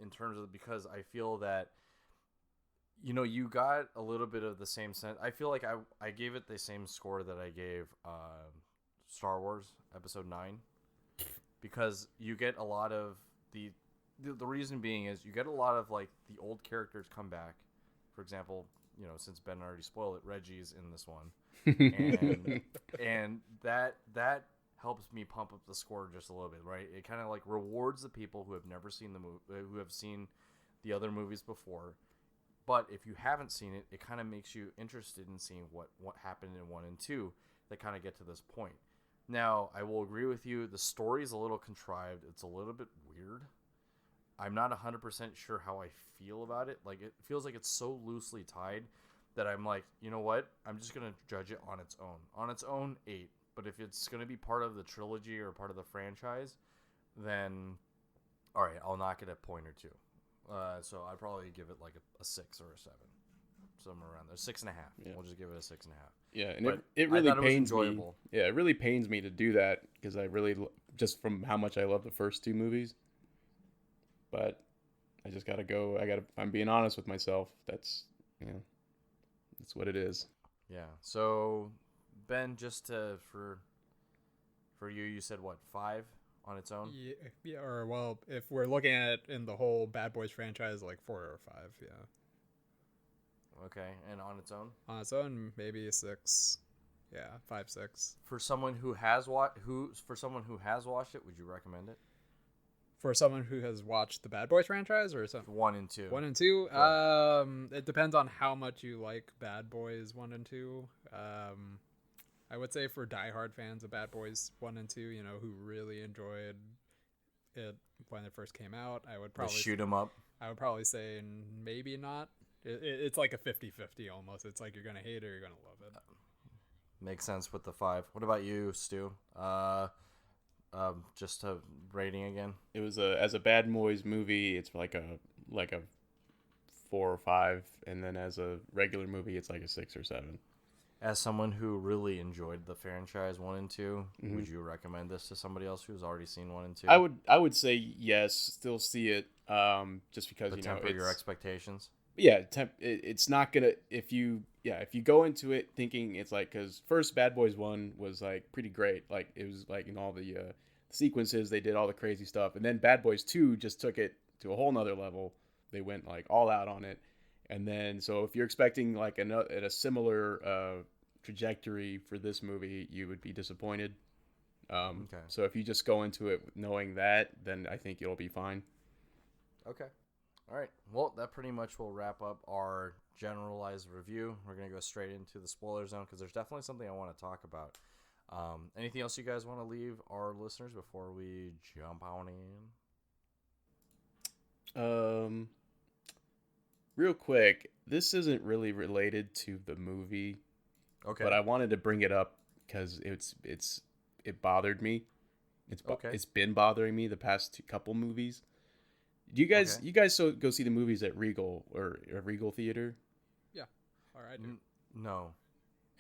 in terms of, because I feel that you got a little bit of the same sense. I feel like I gave it the same score that I gave Star Wars Episode 9, because you get a lot of the reason being is you get a lot of like the old characters come back. For example, since Ben already spoiled it, Reggie's in this one, and that helps me pump up the score just a little bit, right? It kind of like rewards the people who have never seen the movie, who have seen the other movies before. But if you haven't seen it, it kind of makes you interested in seeing what happened in 1 and 2 that kind of get to this point. Now, I will agree with you. The story is a little contrived. It's a little bit weird. I'm not 100% sure how I feel about it. Like, it feels like it's so loosely tied that I'm like, you know what? I'm just going to judge it on its own. On its own, 8. But if it's going to be part of the trilogy or part of the franchise, then, all right, I'll knock it a point or 2. So I'd probably give it like a 6 or a 7, somewhere around there. 6.5. Yeah. We'll just give it a 6.5. Yeah, and But it really I thought it was pains me. enjoyable. Yeah, it really pains me to do that, because I really just from how much I love the first 2 movies. But I just gotta go. I'm being honest with myself. That's that's what it is. Yeah. So, Ben, just for you said what, 5 on its own? Yeah. Or well, if we're looking at it in the whole Bad Boys franchise, like 4 or 5. Yeah. Okay, and on its own? On its own, maybe 6. Yeah, 5, 6. For someone who has watched it, would you recommend it? For someone who has watched the Bad Boys franchise, or something? 1 and 2. 1 and 2. Correct. It depends on how much you like Bad Boys 1 and 2. I would say for diehard fans of Bad Boys 1 and 2, who really enjoyed it when it first came out, I would probably shoot 'em up. I would probably say maybe not. It's like a 50-50 almost. It's like you're gonna hate it or you're gonna love it. Makes sense with the 5. What about you, Stu? Just a rating again. It was as a Bad Boys movie, it's like a 4 or 5, and then as a regular movie, it's like a 6 or 7. As someone who really enjoyed the franchise 1 and 2, Mhm. would you recommend this to somebody else who's already seen 1 and 2? I would say yes, still see it, just because temper your expectations. Yeah, it's not gonna if you go into it thinking it's like, because first Bad Boys 1 was like pretty great, like it was like in all the sequences they did all the crazy stuff, and then Bad Boys 2 just took it to a whole nother level. They went like all out on it, and then so if you're expecting like a similar trajectory for this movie, you would be disappointed. Okay. So if you just go into it knowing that, then I think it'll be fine. Okay. All right. Well, that pretty much will wrap up our generalized review. We're going to go straight into the spoiler zone because there's definitely something I want to talk about. Anything else you guys want to leave our listeners before we jump on in? Real quick, this isn't really related to the movie, Okay. but I wanted to bring it up because it bothered me. It's been bothering me the past couple movies. Do you guys go see the movies at Regal or Regal Theater? Yeah. All right, dude. No.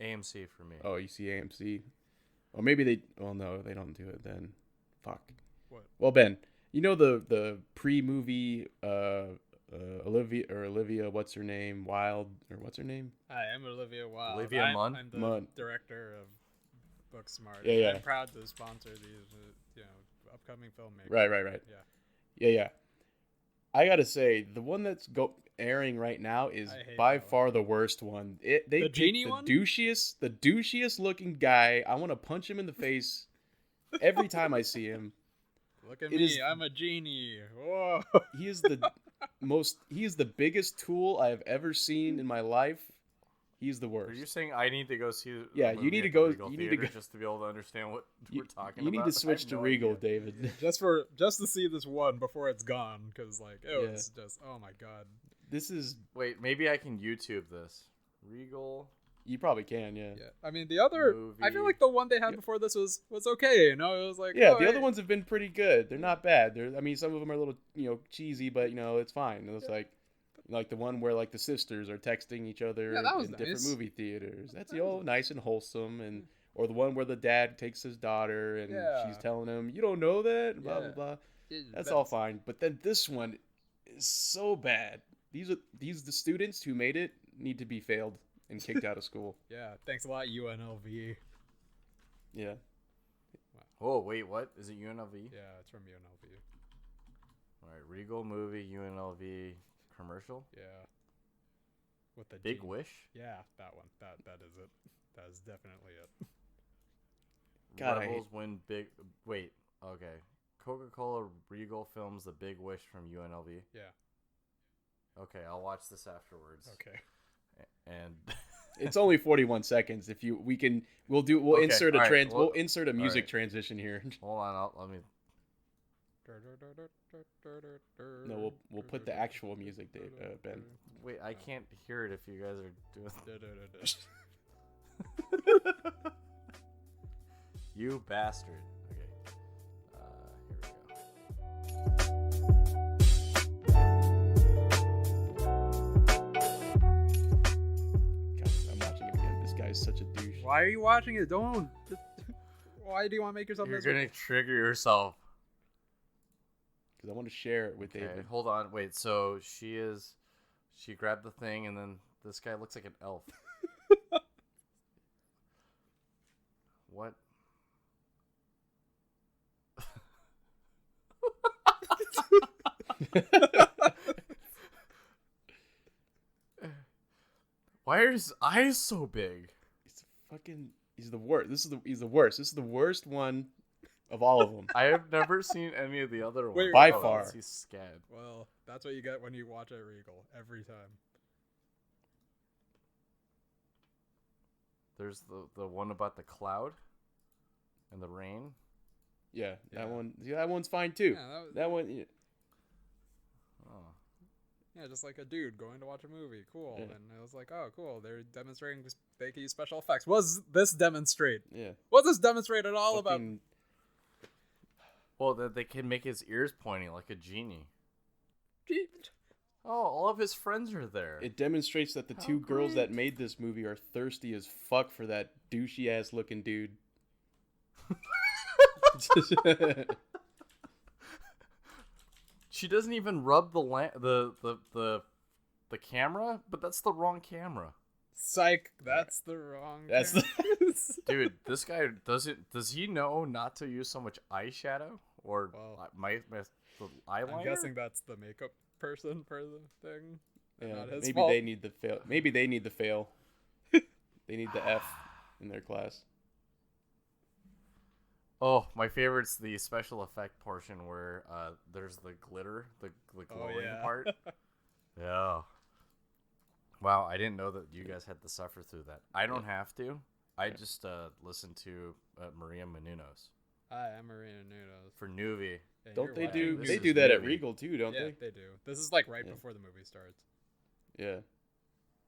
AMC for me. Oh, you see AMC? Or maybe they... Well, no, they don't do it then. Fuck. What? Well, Ben, you know the pre-movie Olivia, what's her name? Wilde, or what's her name? Hi, I'm Olivia Wilde. Olivia Munn? I'm the Munn. director of Booksmart. Yeah. I'm proud to sponsor these, upcoming filmmakers. Right. Yeah. I gotta say, the one that's airing right now is by far the worst one. They the genie the one? douchiest looking guy. I want to punch him in the face every time I see him. Look at me, I'm a genie. Whoa. He is the biggest tool I have ever seen in my life. He's the worst. Are you saying I need to go see the Yeah, movie you need to at the go. Regal You need to Theater go. just to be able to understand what we're talking about? You need to switch I have to no Regal, idea. David. just to see this one before it's gone, because it's just, oh my god. This is. Wait, maybe I can YouTube this. Regal. You probably can, yeah. Yeah, I mean the other. Movie. I feel like the one they had before this was okay. It was like Yeah, the other ones have been pretty good. They're not bad. I mean, some of them are a little, cheesy, but it's fine. It's like the one where like the sisters are texting each other Yeah, that was in nice. different movie theaters. That's That was nice and wholesome, and or the one where the dad takes his daughter and Yeah. she's telling him, "You don't know that," blah Yeah. blah blah. That's all fine. But then this one is so bad. The students who made it need to be failed and kicked out of school. Yeah, thanks a lot, UNLV. Yeah. Oh, wait, what? Is it UNLV? Yeah, it's from UNLV. All right, Regal movie, UNLV commercial. Yeah. With the Big genie. Wish? Yeah, that one. That is it. That is definitely it. God, I Rebels win big... Wait, okay. Coca-Cola Regal films The Big Wish from UNLV. Yeah. Okay, I'll watch this afterwards. Okay. And... It's only 41 seconds. We'll Okay, insert a all right, we'll insert a music right. transition here. Hold on, let me... No, we'll put the actual music, Dave, Ben. Wait, I can't hear it if you guys are doing... You bastard. Okay. Here we go. God, I'm watching it again. This guy's such a douche. Why are you watching it? Don't. Why do you want to make yourself You're miserable? gonna trigger yourself. because I want to share it with Okay, David. hold on. Wait, so she grabbed the thing, and then this guy looks like an elf. What? Why are his eyes so big? He's the worst. He's the worst. This is the worst one of all of them. I have never seen any of the other ones. Wait, By Oh, far. he's scad. Well, that's what you get when you watch at Regal every time. There's the one about the cloud and the rain. Yeah, Yeah. that one. Yeah, that one's fine too. Yeah, That one. Yeah. Oh. yeah, just like a dude going to watch a movie. Cool. Yeah. And I was like, oh, cool. They're demonstrating they can use special effects. What does this demonstrate? Yeah. What does this demonstrate at all about? Fucking- Well, that they can make his ears pointy like a genie. Oh, all of his friends are there. It demonstrates that the How two girls that great. made this movie are thirsty as fuck for that douchey ass looking dude. She doesn't even rub the camera, but that's the wrong camera. Psych. That's the wrong. That's camera. Dude, this guy does he know not to use so much eyeshadow or Well, the eyeliner? I'm guessing that's the makeup person for the thing. Yeah, Not his maybe fault. they need the fail. Maybe they need the fail. They need the F in their class. Oh, my favorite's the special effect portion where there's the glitter, the glowing yeah. part. Yeah. Wow, I didn't know that you guys had to suffer through that. I don't have to. I just listen to Maria Menounos Hi, I'm Marina Nunos. for Newbie. And Don't you're they watching do? this They is do that at movie. Regal too, don't Yeah, they? they do. This is like right Yeah. before the movie starts. Yeah.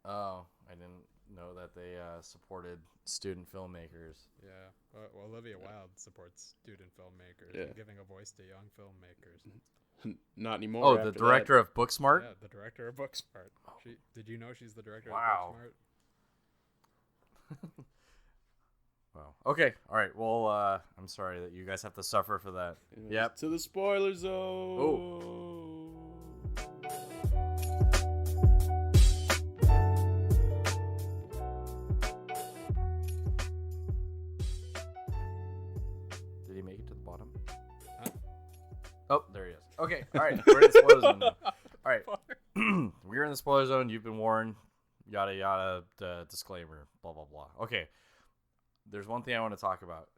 Oh, I didn't know that they supported student filmmakers. Yeah. Well, Olivia Wilde supports student filmmakers, Yeah. and giving a voice to young filmmakers. Not anymore. Oh, the after director of Booksmart? Yeah, the director of Booksmart. Did you know she's the director Wow. of Booksmart? Wow. Okay. All right. Well, I'm sorry that you guys have to suffer for that. That. Yep. To the spoiler zone. Did he make it to the bottom? Huh? Oh, there he is. Okay. All right. We're in the spoiler zone now. All right. We're in the spoiler zone. You've been warned. Yada yada. Disclaimer. Blah blah blah. Okay. There's one thing I want to talk about.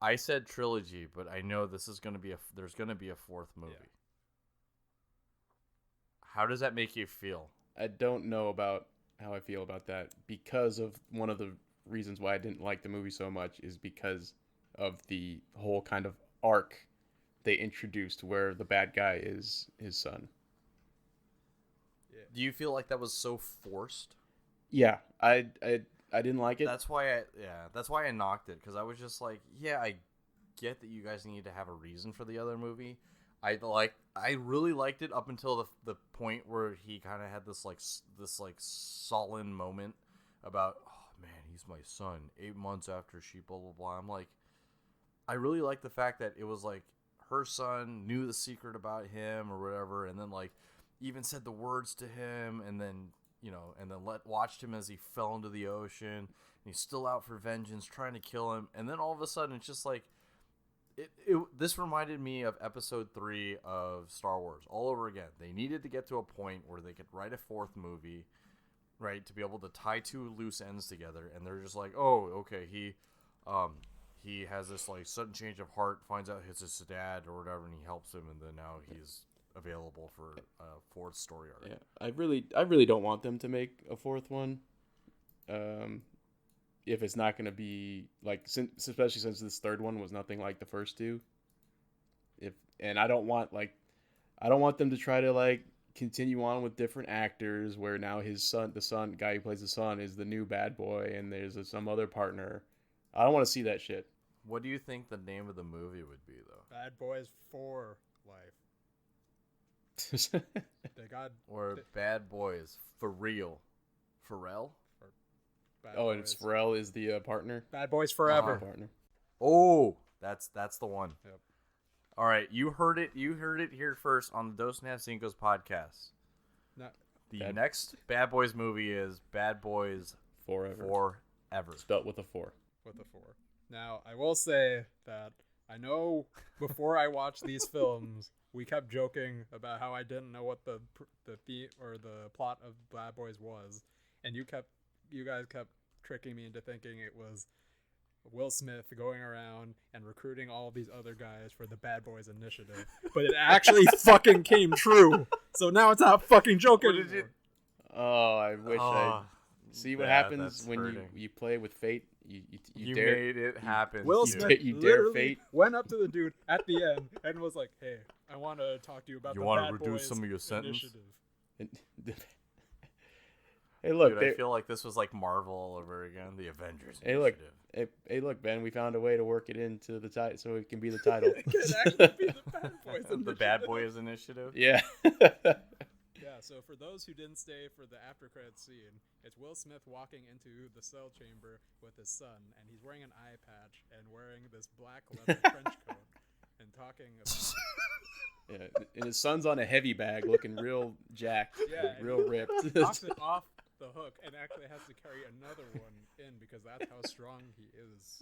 I said trilogy, but I know this is going to be there's going to be a fourth movie. Yeah. How does that make you feel? I don't know about how I feel about that because of one of the reasons why I didn't like the movie so much is because of the whole kind of arc they introduced where the bad guy is his son. Do you feel like that was so forced? Yeah, I didn't like it. That's why I knocked it, because I was just like, yeah, I get that you guys need to have a reason for the other movie. I really liked it up until the point where he kind of had this sullen moment about, oh man, he's my son. 8 months after she blah blah blah. I'm like, I really like the fact that it was like her son knew the secret about him or whatever, and then like even said the words to him, and then watched him as he fell into the ocean, and he's still out for vengeance, trying to kill him, and then all of a sudden it's just like this reminded me of episode 3 of Star Wars all over again. They needed to get to a point where they could write a fourth movie, right, to be able to tie two loose ends together, and they're just like, oh, okay, he has this like sudden change of heart, finds out it's his dad or whatever, and he helps him, and then now he's available for a fourth story arc. Yeah, I really don't want them to make a fourth one. If it's not going to be like, especially since this third one was nothing like the first two. I don't want them to try to like continue on with different actors where now the guy who plays the son is the new bad boy and there's some other partner. I don't want to see that shit. What do you think the name of the movie would be, though? Bad Boys for Life. They got Or Bad Boys for Real? Bad and it's Boys. Pharrell is the partner. Bad Boys Forever. Partner. Oh, that's the one. Yep. All right, you heard it. You heard it here first on the Dos and a Half Cinco's podcast. Not The next Bad Boys movie is Bad Boys Forever. Forever. Spelt with a 4. with the 4. Now, I will say that I know before I watched these films, we kept joking about how I didn't know what the theme or the plot of Bad Boys was, and you guys kept tricking me into thinking it was Will Smith going around and recruiting all these other guys for the Bad Boys Initiative, but it actually fucking came true. So now it's not a fucking joke What did anymore. Oh, I wish I see what happens that's when hurting. you play with fate. You dare, made it happen. Will you Smith dare- you dare literally fate. went up to the dude at the end and was like, "Hey, I want to talk to you about You the wanna Bad reduce Boys some of your sentence? Initiative." Hey, look, Dude, I feel like this was like Marvel all over again. The Avengers Hey, look. Initiative. hey, look, Ben, we found a way to work it into the title so it can be the title. It could actually be the Bad Boys The Initiative. Bad Boys Initiative. Yeah. Yeah, so for those who didn't stay for the after credits scene, it's Will Smith walking into the cell chamber with his son, and he's wearing an eye patch and wearing this black leather trench coat and talking about Yeah, and his son's on a heavy bag, looking real jacked, Yeah, like, real ripped. knocks it off the hook and actually has to carry another one in because that's how strong he is.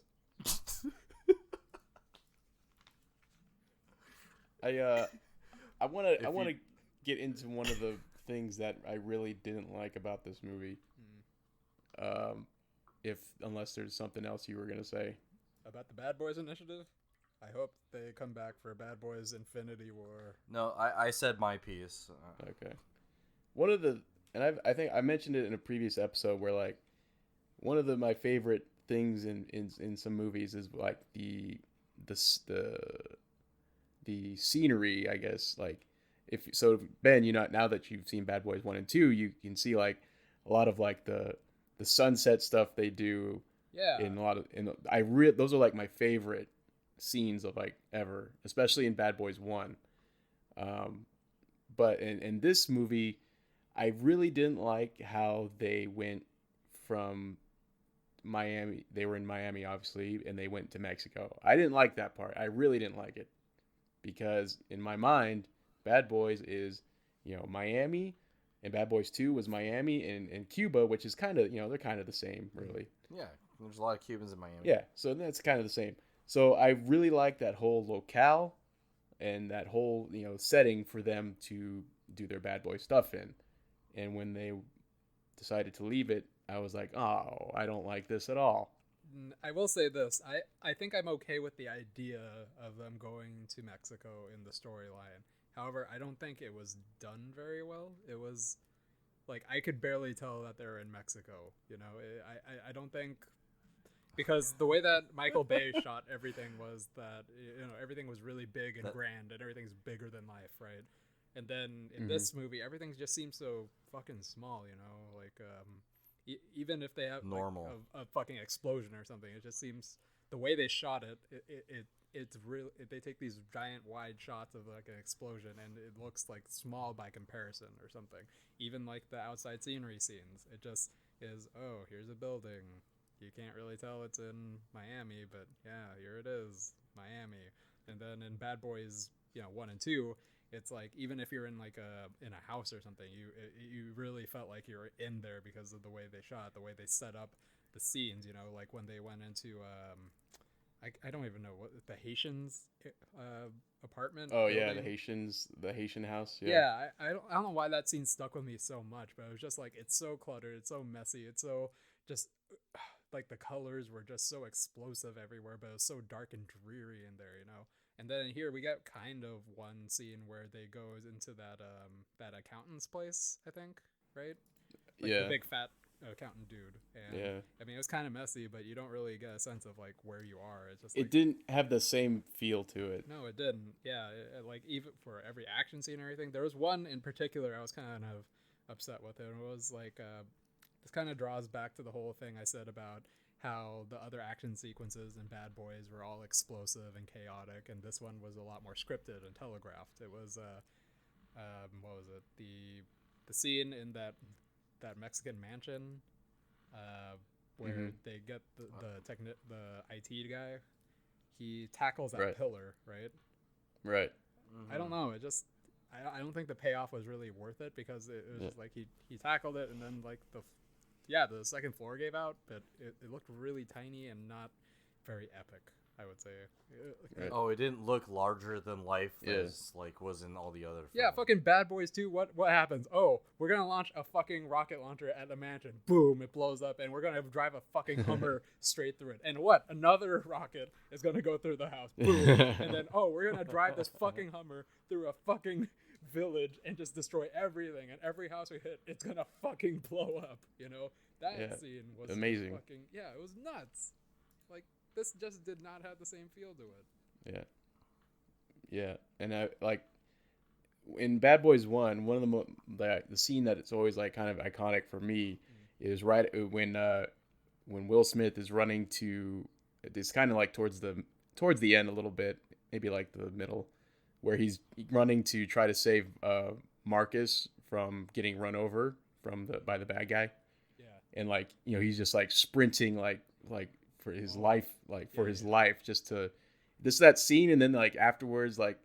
I want to get into one of the things that I really didn't like about this movie. Unless there's something else you were gonna say. About the Bad Boys Initiative? I hope they come back for Bad Boys Infinity War. No, I said my piece. Okay. One of the, and I think I mentioned it in a previous episode where like one of my favorite things in some movies is like the scenery, I guess. Like Ben, now that you've seen Bad Boys 1 and 2, you can see like a lot of like the sunset stuff they do. Yeah. Those are like my favorite scenes of like ever, especially in Bad Boys 1. But in this movie, I really didn't like how they went from Miami. They were in Miami, obviously, and they went to Mexico. I didn't like that part. I really didn't like it because in my mind, Bad Boys is, Miami, and Bad Boys 2 was Miami and Cuba, which is kind of, they're kind of the same, really. Yeah, there's a lot of Cubans in Miami. Yeah, so that's kind of the same. So I really like that whole locale and that whole, setting for them to do their Bad Boy stuff in. And when they decided to leave it, I was like, oh, I don't like this at all. I will say this. I think I'm okay with the idea of them going to Mexico in the storyline. However, I don't think it was done very well. It was like I could barely tell that they're in Mexico. I don't think, because the way that Michael Bay shot everything was that everything was really big and grand and everything's bigger than life, right? And then in this movie, everything just seems so fucking small. Like even if they have normal like, a fucking explosion or something, it just seems the way they shot it's really, they take these giant wide shots of like an explosion and it looks like small by comparison or something. Even like the outside scenery scenes, it just is, oh, here's a building, you can't really tell it's in Miami, but yeah, here it is, Miami. And then in Bad Boys 1 and 2, it's like even if you're in like in a house or something, you really felt like you're in there because of the way they shot, the way they set up the scenes. Like when they went into I don't even know what the Haitians apartment. Oh building. yeah, the Haitian house. Yeah, I don't know why that scene stuck with me so much, but it was just like it's so cluttered, it's so messy, it's so just like the colors were just so explosive everywhere, but it was so dark and dreary in there. And then here we got kind of one scene where they go into that accountant's place, I think, right? Like yeah. The big fat accountant dude. And Yeah. I mean, it was kind of messy, but you don't really get a sense of like where you are. It's just It like, didn't have the same feel to it. No, it didn't. Yeah, like even for every action scene or anything, there was one in particular I was kind of upset with. It was like this kind of draws back to the whole thing I said about how the other action sequences in Bad Boys were all explosive and chaotic, and this one was a lot more scripted and telegraphed. It was what was it, the scene in that Mexican mansion where they get the IT guy, he tackles that Right. pillar, right? Right. I don't know. It just I don't think the payoff was really worth it because it was just like he tackled it and then like the second floor gave out, but it looked really tiny and not very epic, I would say. Right. Oh, it didn't look larger than life Yeah. as like was in all the other films. Yeah, fucking Bad Boys 2, what happens? Oh, we're gonna launch a fucking rocket launcher at a mansion. Boom, it blows up, and we're gonna drive a fucking Hummer straight through it. And what? Another rocket is gonna go through the house. Boom. And then, oh, we're gonna drive this fucking Hummer through a fucking village and just destroy everything. And every house we hit, it's gonna fucking blow up, you know? That scene was amazing. Fucking, yeah, it was nuts. Like, this just did not have the same feel to it. Yeah, and I like in Bad Boys 1, one of the scene that it's always like kind of iconic for me is right when Will Smith is running to, it's kind of like towards the end a little bit, maybe like the middle, where he's running to try to save Marcus from getting run over by the bad guy. Yeah. And like, you know, he's just like sprinting like for his life, life, just to that scene. And then like afterwards, like,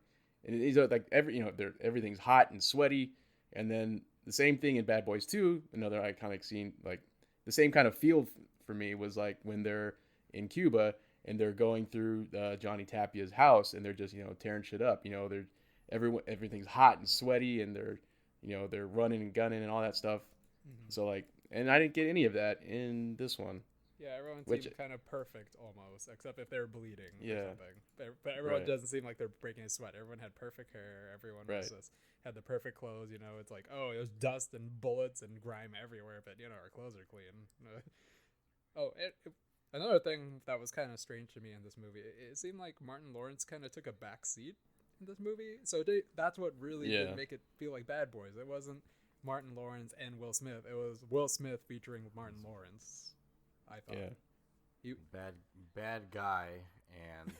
and he's like everything's hot and sweaty. And then the same thing in Bad Boys 2, another iconic scene, like the same kind of feel for me was like when they're in Cuba and they're going through Johnny Tapia's house and they're just, you know, tearing shit up. You know, everything's hot and sweaty and they're running and gunning and all that stuff. Mm-hmm. So like, and I didn't get any of that in this one. Yeah, everyone seemed kind of perfect almost, except if they were bleeding or something. But everyone doesn't seem like they're breaking a sweat. Everyone had perfect hair. Everyone was just had the perfect clothes. You know, it's like, oh, there's dust and bullets and grime everywhere, but you know, our clothes are clean. Another thing that was kind of strange to me in this movie, it seemed like Martin Lawrence kind of took a back seat in this movie. So that's what really did make it feel like Bad Boys. It wasn't Martin Lawrence and Will Smith. It was Will Smith featuring Martin Lawrence. I thought. Yeah. Bad guy and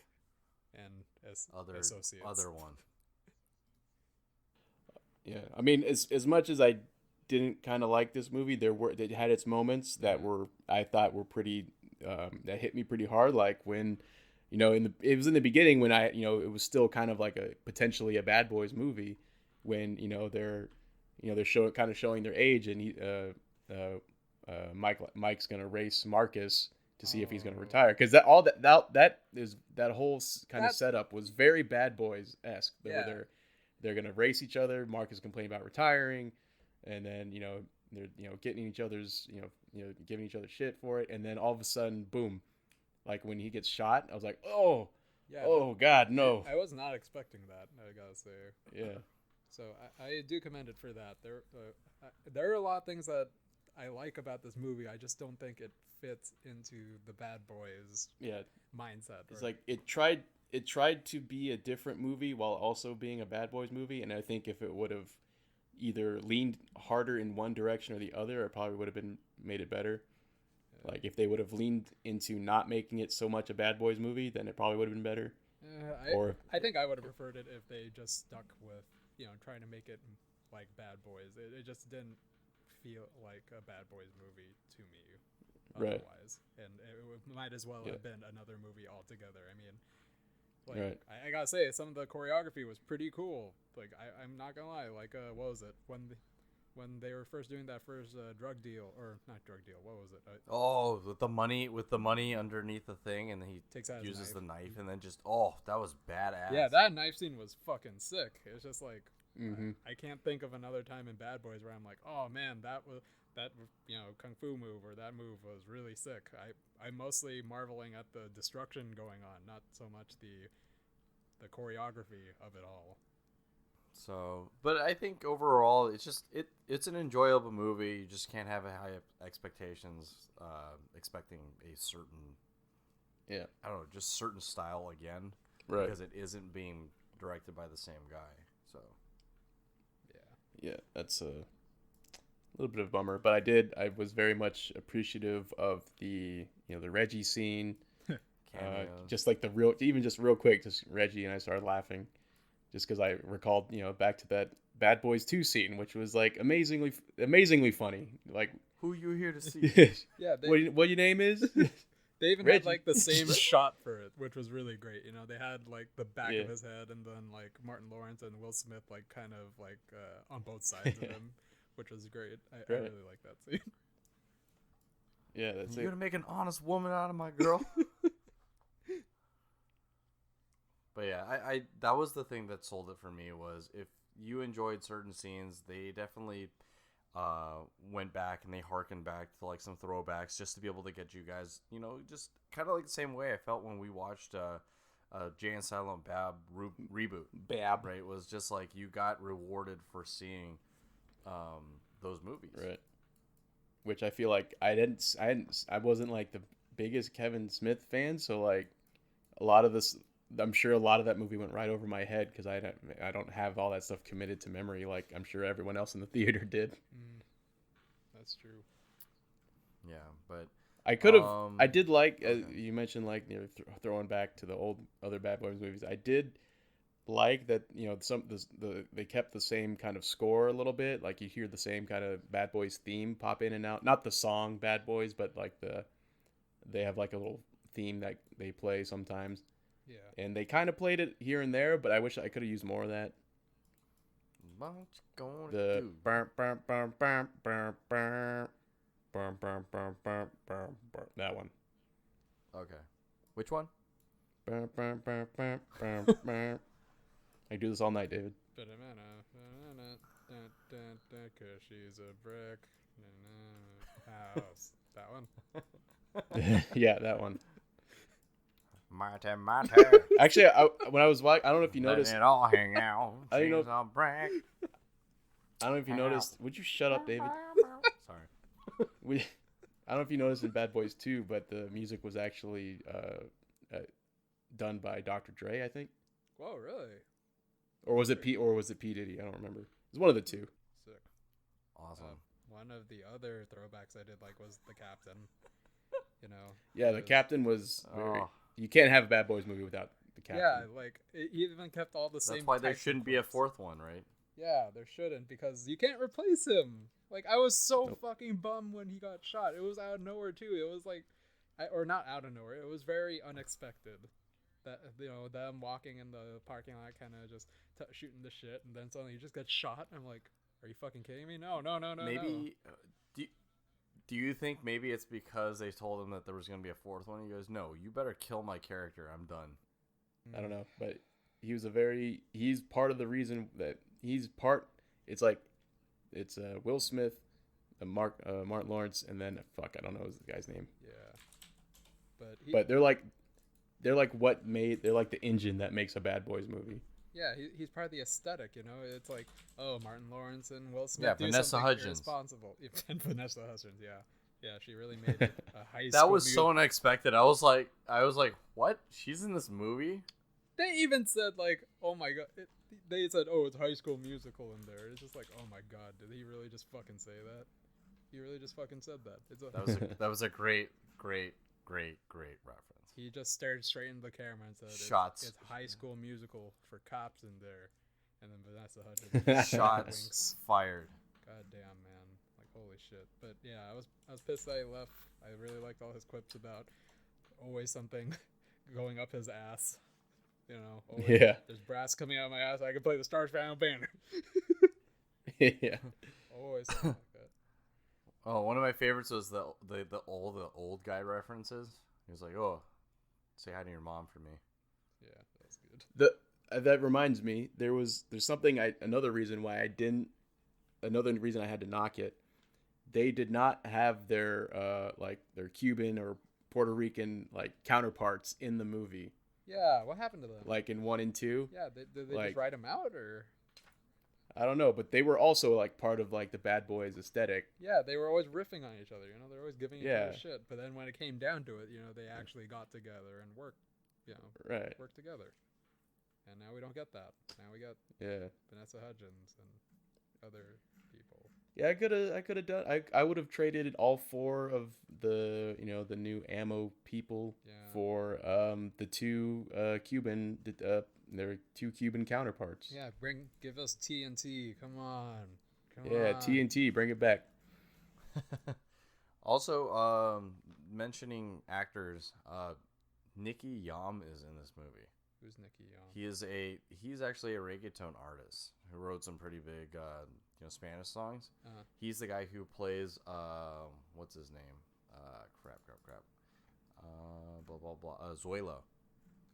associates. Other one. Yeah, I mean, as much as I didn't kind of like this movie, it had its moments that I thought were pretty that hit me pretty hard. Like when, you know, it was in the beginning when it was still kind of like potentially a Bad Boys movie when they're showing their age and Mike's gonna race Marcus to see if he's gonna retire, because that whole kind of setup was very Bad Boys-esque. They're gonna race each other. Marcus complaining about retiring, and then they're getting each other's giving each other shit for it, and then all of a sudden, boom, like when he gets shot, I was like, God, no. I was not expecting that. I gotta say. Yeah. So I do commend it for that. There are a lot of things that I like about this movie. I just don't think it fits into the Bad Boys mindset. It's like it tried to be a different movie while also being a Bad Boys movie, and I think if it would have either leaned harder in one direction or the other, it probably would have made it better. Yeah. Like if they would have leaned into not making it so much a Bad Boys movie, then it probably would have been better. I think I would have preferred it if they just stuck with trying to make it like Bad Boys. It just didn't feel like a Bad Boys movie to me otherwise. And it might as well have been another movie altogether. I mean, I gotta say, some of the choreography was pretty cool. Like I'm not gonna lie, like what was it when they were first doing that first drug deal, or not drug deal, what was it? With the money underneath the thing, and he uses the knife, and then that was badass. Yeah, that knife scene was fucking sick. It was just like, mm-hmm. I can't think of another time in Bad Boys where I'm like, oh man, that kung fu move or that move was really sick. I'm mostly marveling at the destruction going on, not so much the choreography of it all. So, but I think overall, it's an enjoyable movie. You just can't have high expectations, expecting a certain, I don't know, just certain style again, right? Because it isn't being directed by the same guy. So, yeah, that's a little bit of a bummer. But I was very much appreciative of the Reggie scene, just like real quick, just Reggie and I started laughing. Just because I recalled, back to that Bad Boys 2 scene, which was like amazingly funny. Like, who you here to see? Yeah, what your name is? They even had like the same shot for it, which was really great. You know, they had like the back of his head, and then like Martin Lawrence and Will Smith like kind of like on both sides of him, which was great. I really like that scene. Yeah, that's You're gonna make an honest woman out of my girl. But yeah, I that was the thing that sold it for me was if you enjoyed certain scenes, they definitely went back and they harkened back to like some throwbacks just to be able to get you guys, you know, just kind of like the same way I felt when we watched Jay and Silent Bob reboot. Bab. Right? It was just like you got rewarded for seeing those movies. Right. Which I feel like I wasn't like the biggest Kevin Smith fan, so like a lot of this, I'm sure a lot of that movie went right over my head because I don't have all that stuff committed to memory like I'm sure everyone else in the theater did. That's true. Yeah, but I could have. I did like you mentioned like throwing back to the old other Bad Boys movies. I did like that they kept the same kind of score a little bit. Like you hear the same kind of Bad Boys theme pop in and out. Not the song Bad Boys, but like they have like a little theme that they play sometimes. Yeah. And they kind of played it here and there, but I wish I could have used more of that. The that one. Okay. Which one? I do this all night, David. Cause she's a brick house. That one. Yeah, that one. Mate. Actually, when I was watching, I don't know if you noticed. It all hang out. I don't know. She's a brick. I don't know if you noticed. Would you shut up, David? Sorry. I don't know if you noticed in Bad Boys 2, but the music was actually done by Dr. Dre, I think. Whoa, really? Or was it P Diddy? I don't remember. It was one of the two. Sick. Awesome. One of the other throwbacks I did like was The Captain. You know. Yeah, The Captain was very. You can't have a Bad Boys movie without The Captain. Yeah, like he even kept all the same. That's why there shouldn't be a fourth one, right? Yeah, there shouldn't because you can't replace him. Like I was so fucking bummed when he got shot. It was out of nowhere too. It was like, or not out of nowhere. It was very unexpected. That them walking in the parking lot, kind of just shooting the shit, and then suddenly he just gets shot. I'm like, are you fucking kidding me? No. Maybe. Do you think maybe it's because they told him that there was going to be a fourth one? He goes, no, you better kill my character. I'm done. I don't know, but he's part of the reason that it's Will Smith, Martin Lawrence, and then I don't know the guy's name. Yeah. But they're like the engine that makes a Bad Boys movie. Yeah, he's part of the aesthetic, you know. It's like, Martin Lawrence and Will Smith do Vanessa something Hudgens. irresponsible. And Vanessa Hudgens, yeah, she really made it a high school. That was so unexpected. I was like, what? She's in this movie? They even said like, oh my god. They said, oh, it's High School Musical in there. It's just like, oh my god, did he really just fucking say that? He really just fucking said that. That was a great reference. He just stared straight into the camera and said, Shots. It's High School Musical for cops in there. And then Vanessa Hudgens. Shots fired. God damn, man. Like, holy shit. But yeah, I was pissed that he left. I really liked all his quips about always something going up his ass. You know, always, there's brass coming out of my ass. I can play the Star Spangled Banner. Yeah. Always something like that. Oh, one of my favorites was the old guy references. He was like, "Oh, say hi to your mom for me." Yeah, that's good. That reminds me, there's something another reason I had to knock it. They did not have their their Cuban or Puerto Rican like counterparts in the movie. Yeah, what happened to them? Like in 1 and 2. Yeah, did they just write them out or? I don't know, but they were also like part of like the Bad Boys aesthetic. Yeah, they were always riffing on each other. You know, they're always giving each other shit. But then when it came down to it, you know, they actually got together and worked. You know, worked together. And now we don't get that. Now we got Vanessa Hudgens and other people. Yeah, I could have done. I would have traded all 4 of the the new ammo people for the 2 Cuban their 2 Cuban counterparts. Yeah, give us TNT. Come on. TNT, bring it back. Also, mentioning actors, Nicky Yam is in this movie. Who's Nicky Young? He's actually a reggaeton artist who wrote some pretty big Spanish songs. He's the guy who plays what's his name? Crap. Blah blah blah. Zuelo.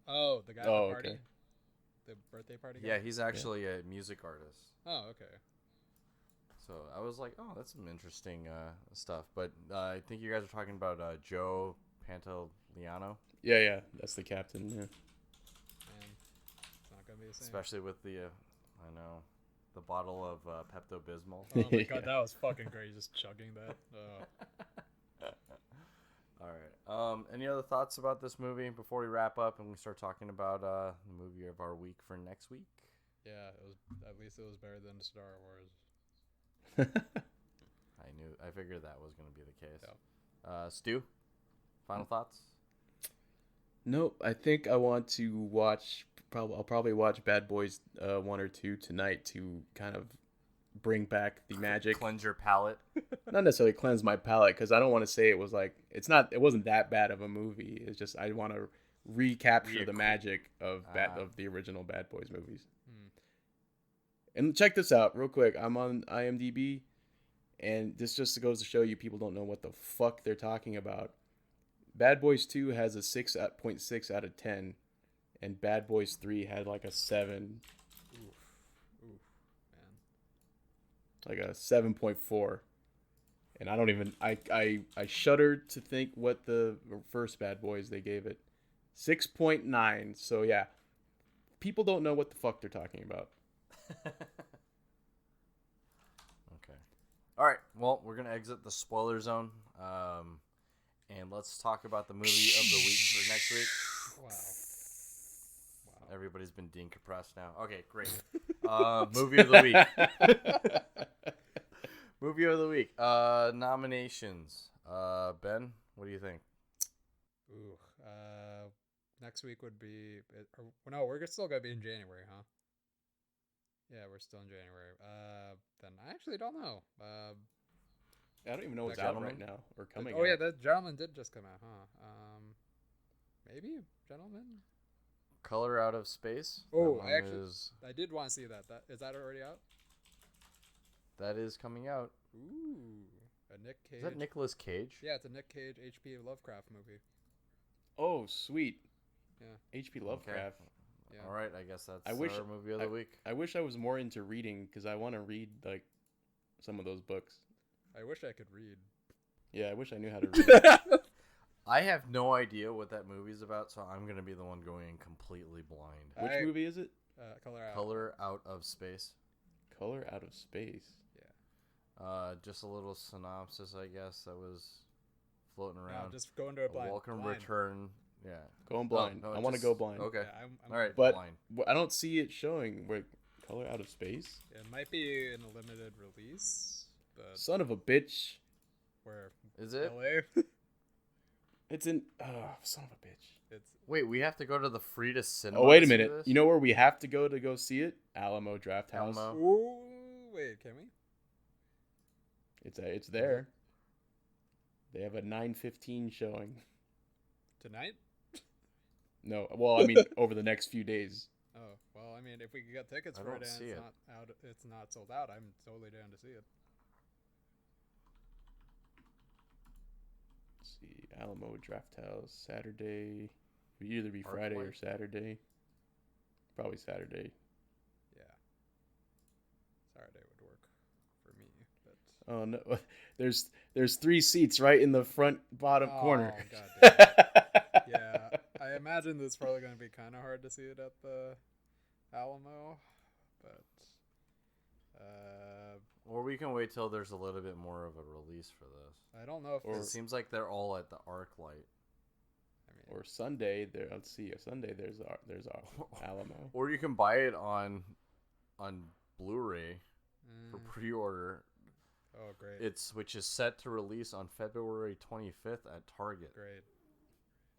Oh, the guy at the party. Okay. The birthday party guy? Yeah, he's actually a music artist. Oh, okay. So I was like, oh, that's some interesting stuff. But I think you guys are talking about Joe Pantoliano. Yeah, that's the captain. Yeah. Man, it's not gonna be the same. Especially with the, I know, the bottle of Pepto-Bismol. Oh my god, that was fucking great, just chugging that. All right. Any other thoughts about this movie before we wrap up and we start talking about the movie of our week for next week? Yeah, at least it was better than Star Wars. I figured that was going to be the case. Yeah. Stu, final thoughts? Nope. I think I want to watch. I'll probably watch Bad Boys 1 or 2 tonight to kind of bring back the magic. Cleanse your palate. Not necessarily cleanse my palate, because I don't want to say it was like it wasn't that bad of a movie. It's just I want to recapture the magic of the original Bad Boys movies. And check this out real quick. I'm on IMDb, and this just goes to show you people don't know what the fuck they're talking about. Bad Boys 2 has a 6.6 out of 10, and Bad Boys 3 had like a 7. Oof, man. Like a 7.4. And I don't even I shuddered to think what the first Bad Boys they gave it. 6.9. So yeah. People don't know what the fuck they're talking about. Okay. All right. Well, we're gonna exit the spoiler zone, and let's talk about the movie of the week for next week. Wow. Everybody's been decompressed now. Okay, great. Movie of the week. Movie of the week. Nominations. Ben, what do you think? Ooh. Next week would be. No, we're still gonna be in January, huh? Yeah, we're still in January. Then I actually don't know. I don't even know what's out right now or coming out. Oh yeah, that Gentleman did just come out, huh? Maybe Gentleman. Color Out of Space. Oh, I did want to see that. Is that already out? That is coming out. Ooh, a Nick Cage. Is that Nicolas Cage? Yeah, it's a Nick Cage H.P. Lovecraft movie. Oh, sweet. Yeah. H.P. Lovecraft. Okay. Yeah. All right, I guess that's our movie of the week. I wish I was more into reading because I want to read like some of those books. I wish I could read. Yeah, I wish I knew how to read. I have no idea what that movie's about, so I'm gonna be the one going completely blind. Which movie is it? Color Out of Space. Color Out of Space. Yeah. Just a little synopsis, I guess, that was floating around. No, just go into a blind. Welcome return. Yeah. Going blind. No, I want to go blind. Okay. Yeah, all right. But blind. I don't see it showing. Where Color Out of Space. It might be in a limited release, but son of a bitch. Where is it? LA. It's in. Son of a bitch. Wait, we have to go to the Frida Cinema. Oh wait a minute. You know where we have to go see it? Alamo Draft House. Ooh, wait, can we? It's there. They have a 9:15 showing. Tonight? No, well, I mean, over the next few days. Oh, well, I mean, if we could get tickets for it and it's not sold out, I'm totally down to see it. Let's see, Alamo Draft House, Saturday. It would either be Friday or Saturday. Probably Saturday. Yeah. Saturday would work for me, but... Oh, no. There's 3 seats right in the front bottom corner. Oh, God damn. Yeah, I imagine it's probably going to be kind of hard to see it at the Alamo, but or we can wait till there's a little bit more of a release for this. I don't know if it seems like they're all at the ArcLight. I mean, or Sunday. Let's see. Sunday there's Alamo. Or you can buy it on Blu-ray for pre-order. Oh, great! Which is set to release on February 25th at Target. Great.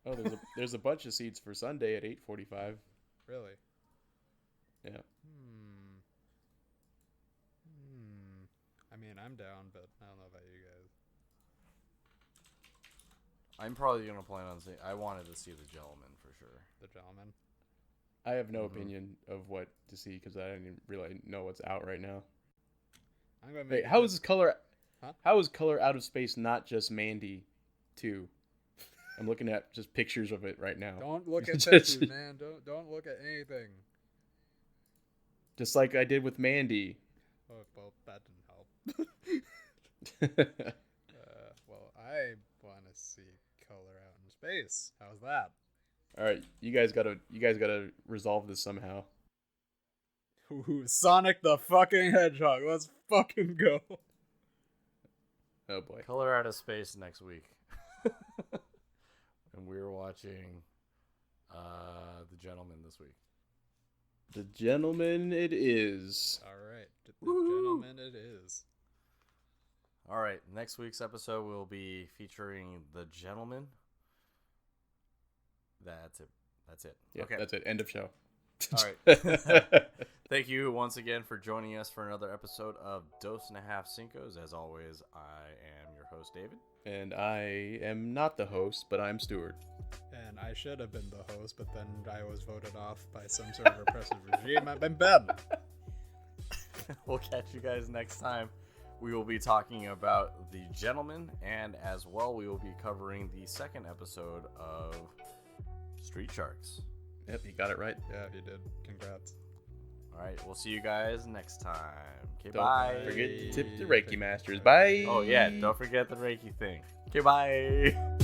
Oh, there's a bunch of seats for Sunday at 8:45. Really? Yeah. I mean, I'm down, but I don't know about you I'm probably gonna plan on seeing. I wanted to see The Gentleman for sure. The Gentleman. I have no Mhm. opinion of what to see because I didn't even really know what's out right now. I'm gonna Wait, make how is color? Huh? How is Color Out of Space not just Mandy, too? I'm looking at just pictures of it right now. Don't look at Just- pictures, man. Don't look at anything. Just like I did with Mandy. Oh, well, that didn't help. Well, I want to see Color Out in Space. How's that? All right, you guys gotta resolve this somehow. Ooh, Sonic the fucking Hedgehog. Let's fucking go. Oh boy. Color Out of Space next week, and we're watching The Gentleman this week. The Gentleman it is. All right, the Gentleman it is. All right, next week's episode will be featuring The Gentleman. That's it. That's it. Yeah, Okay. that's it. End of show. All right. Thank you once again for joining us for another episode of Dose and a Half Cincos. As always, I am your host, David. And I am not the host, but I'm Stuart. And I should have been the host, but then I was voted off by some sort of repressive regime. I've been Ben. We'll catch you guys next time. We will be talking about The Gentleman, and as well, we will be covering the second episode of Street Sharks. Yep, you got it right. Yeah, you did. Congrats. All right, we'll see you guys next time. Okay, Don't bye. forget to tip the Reiki Masters. Bye. Oh, yeah, don't forget the Reiki thing. Okay, bye.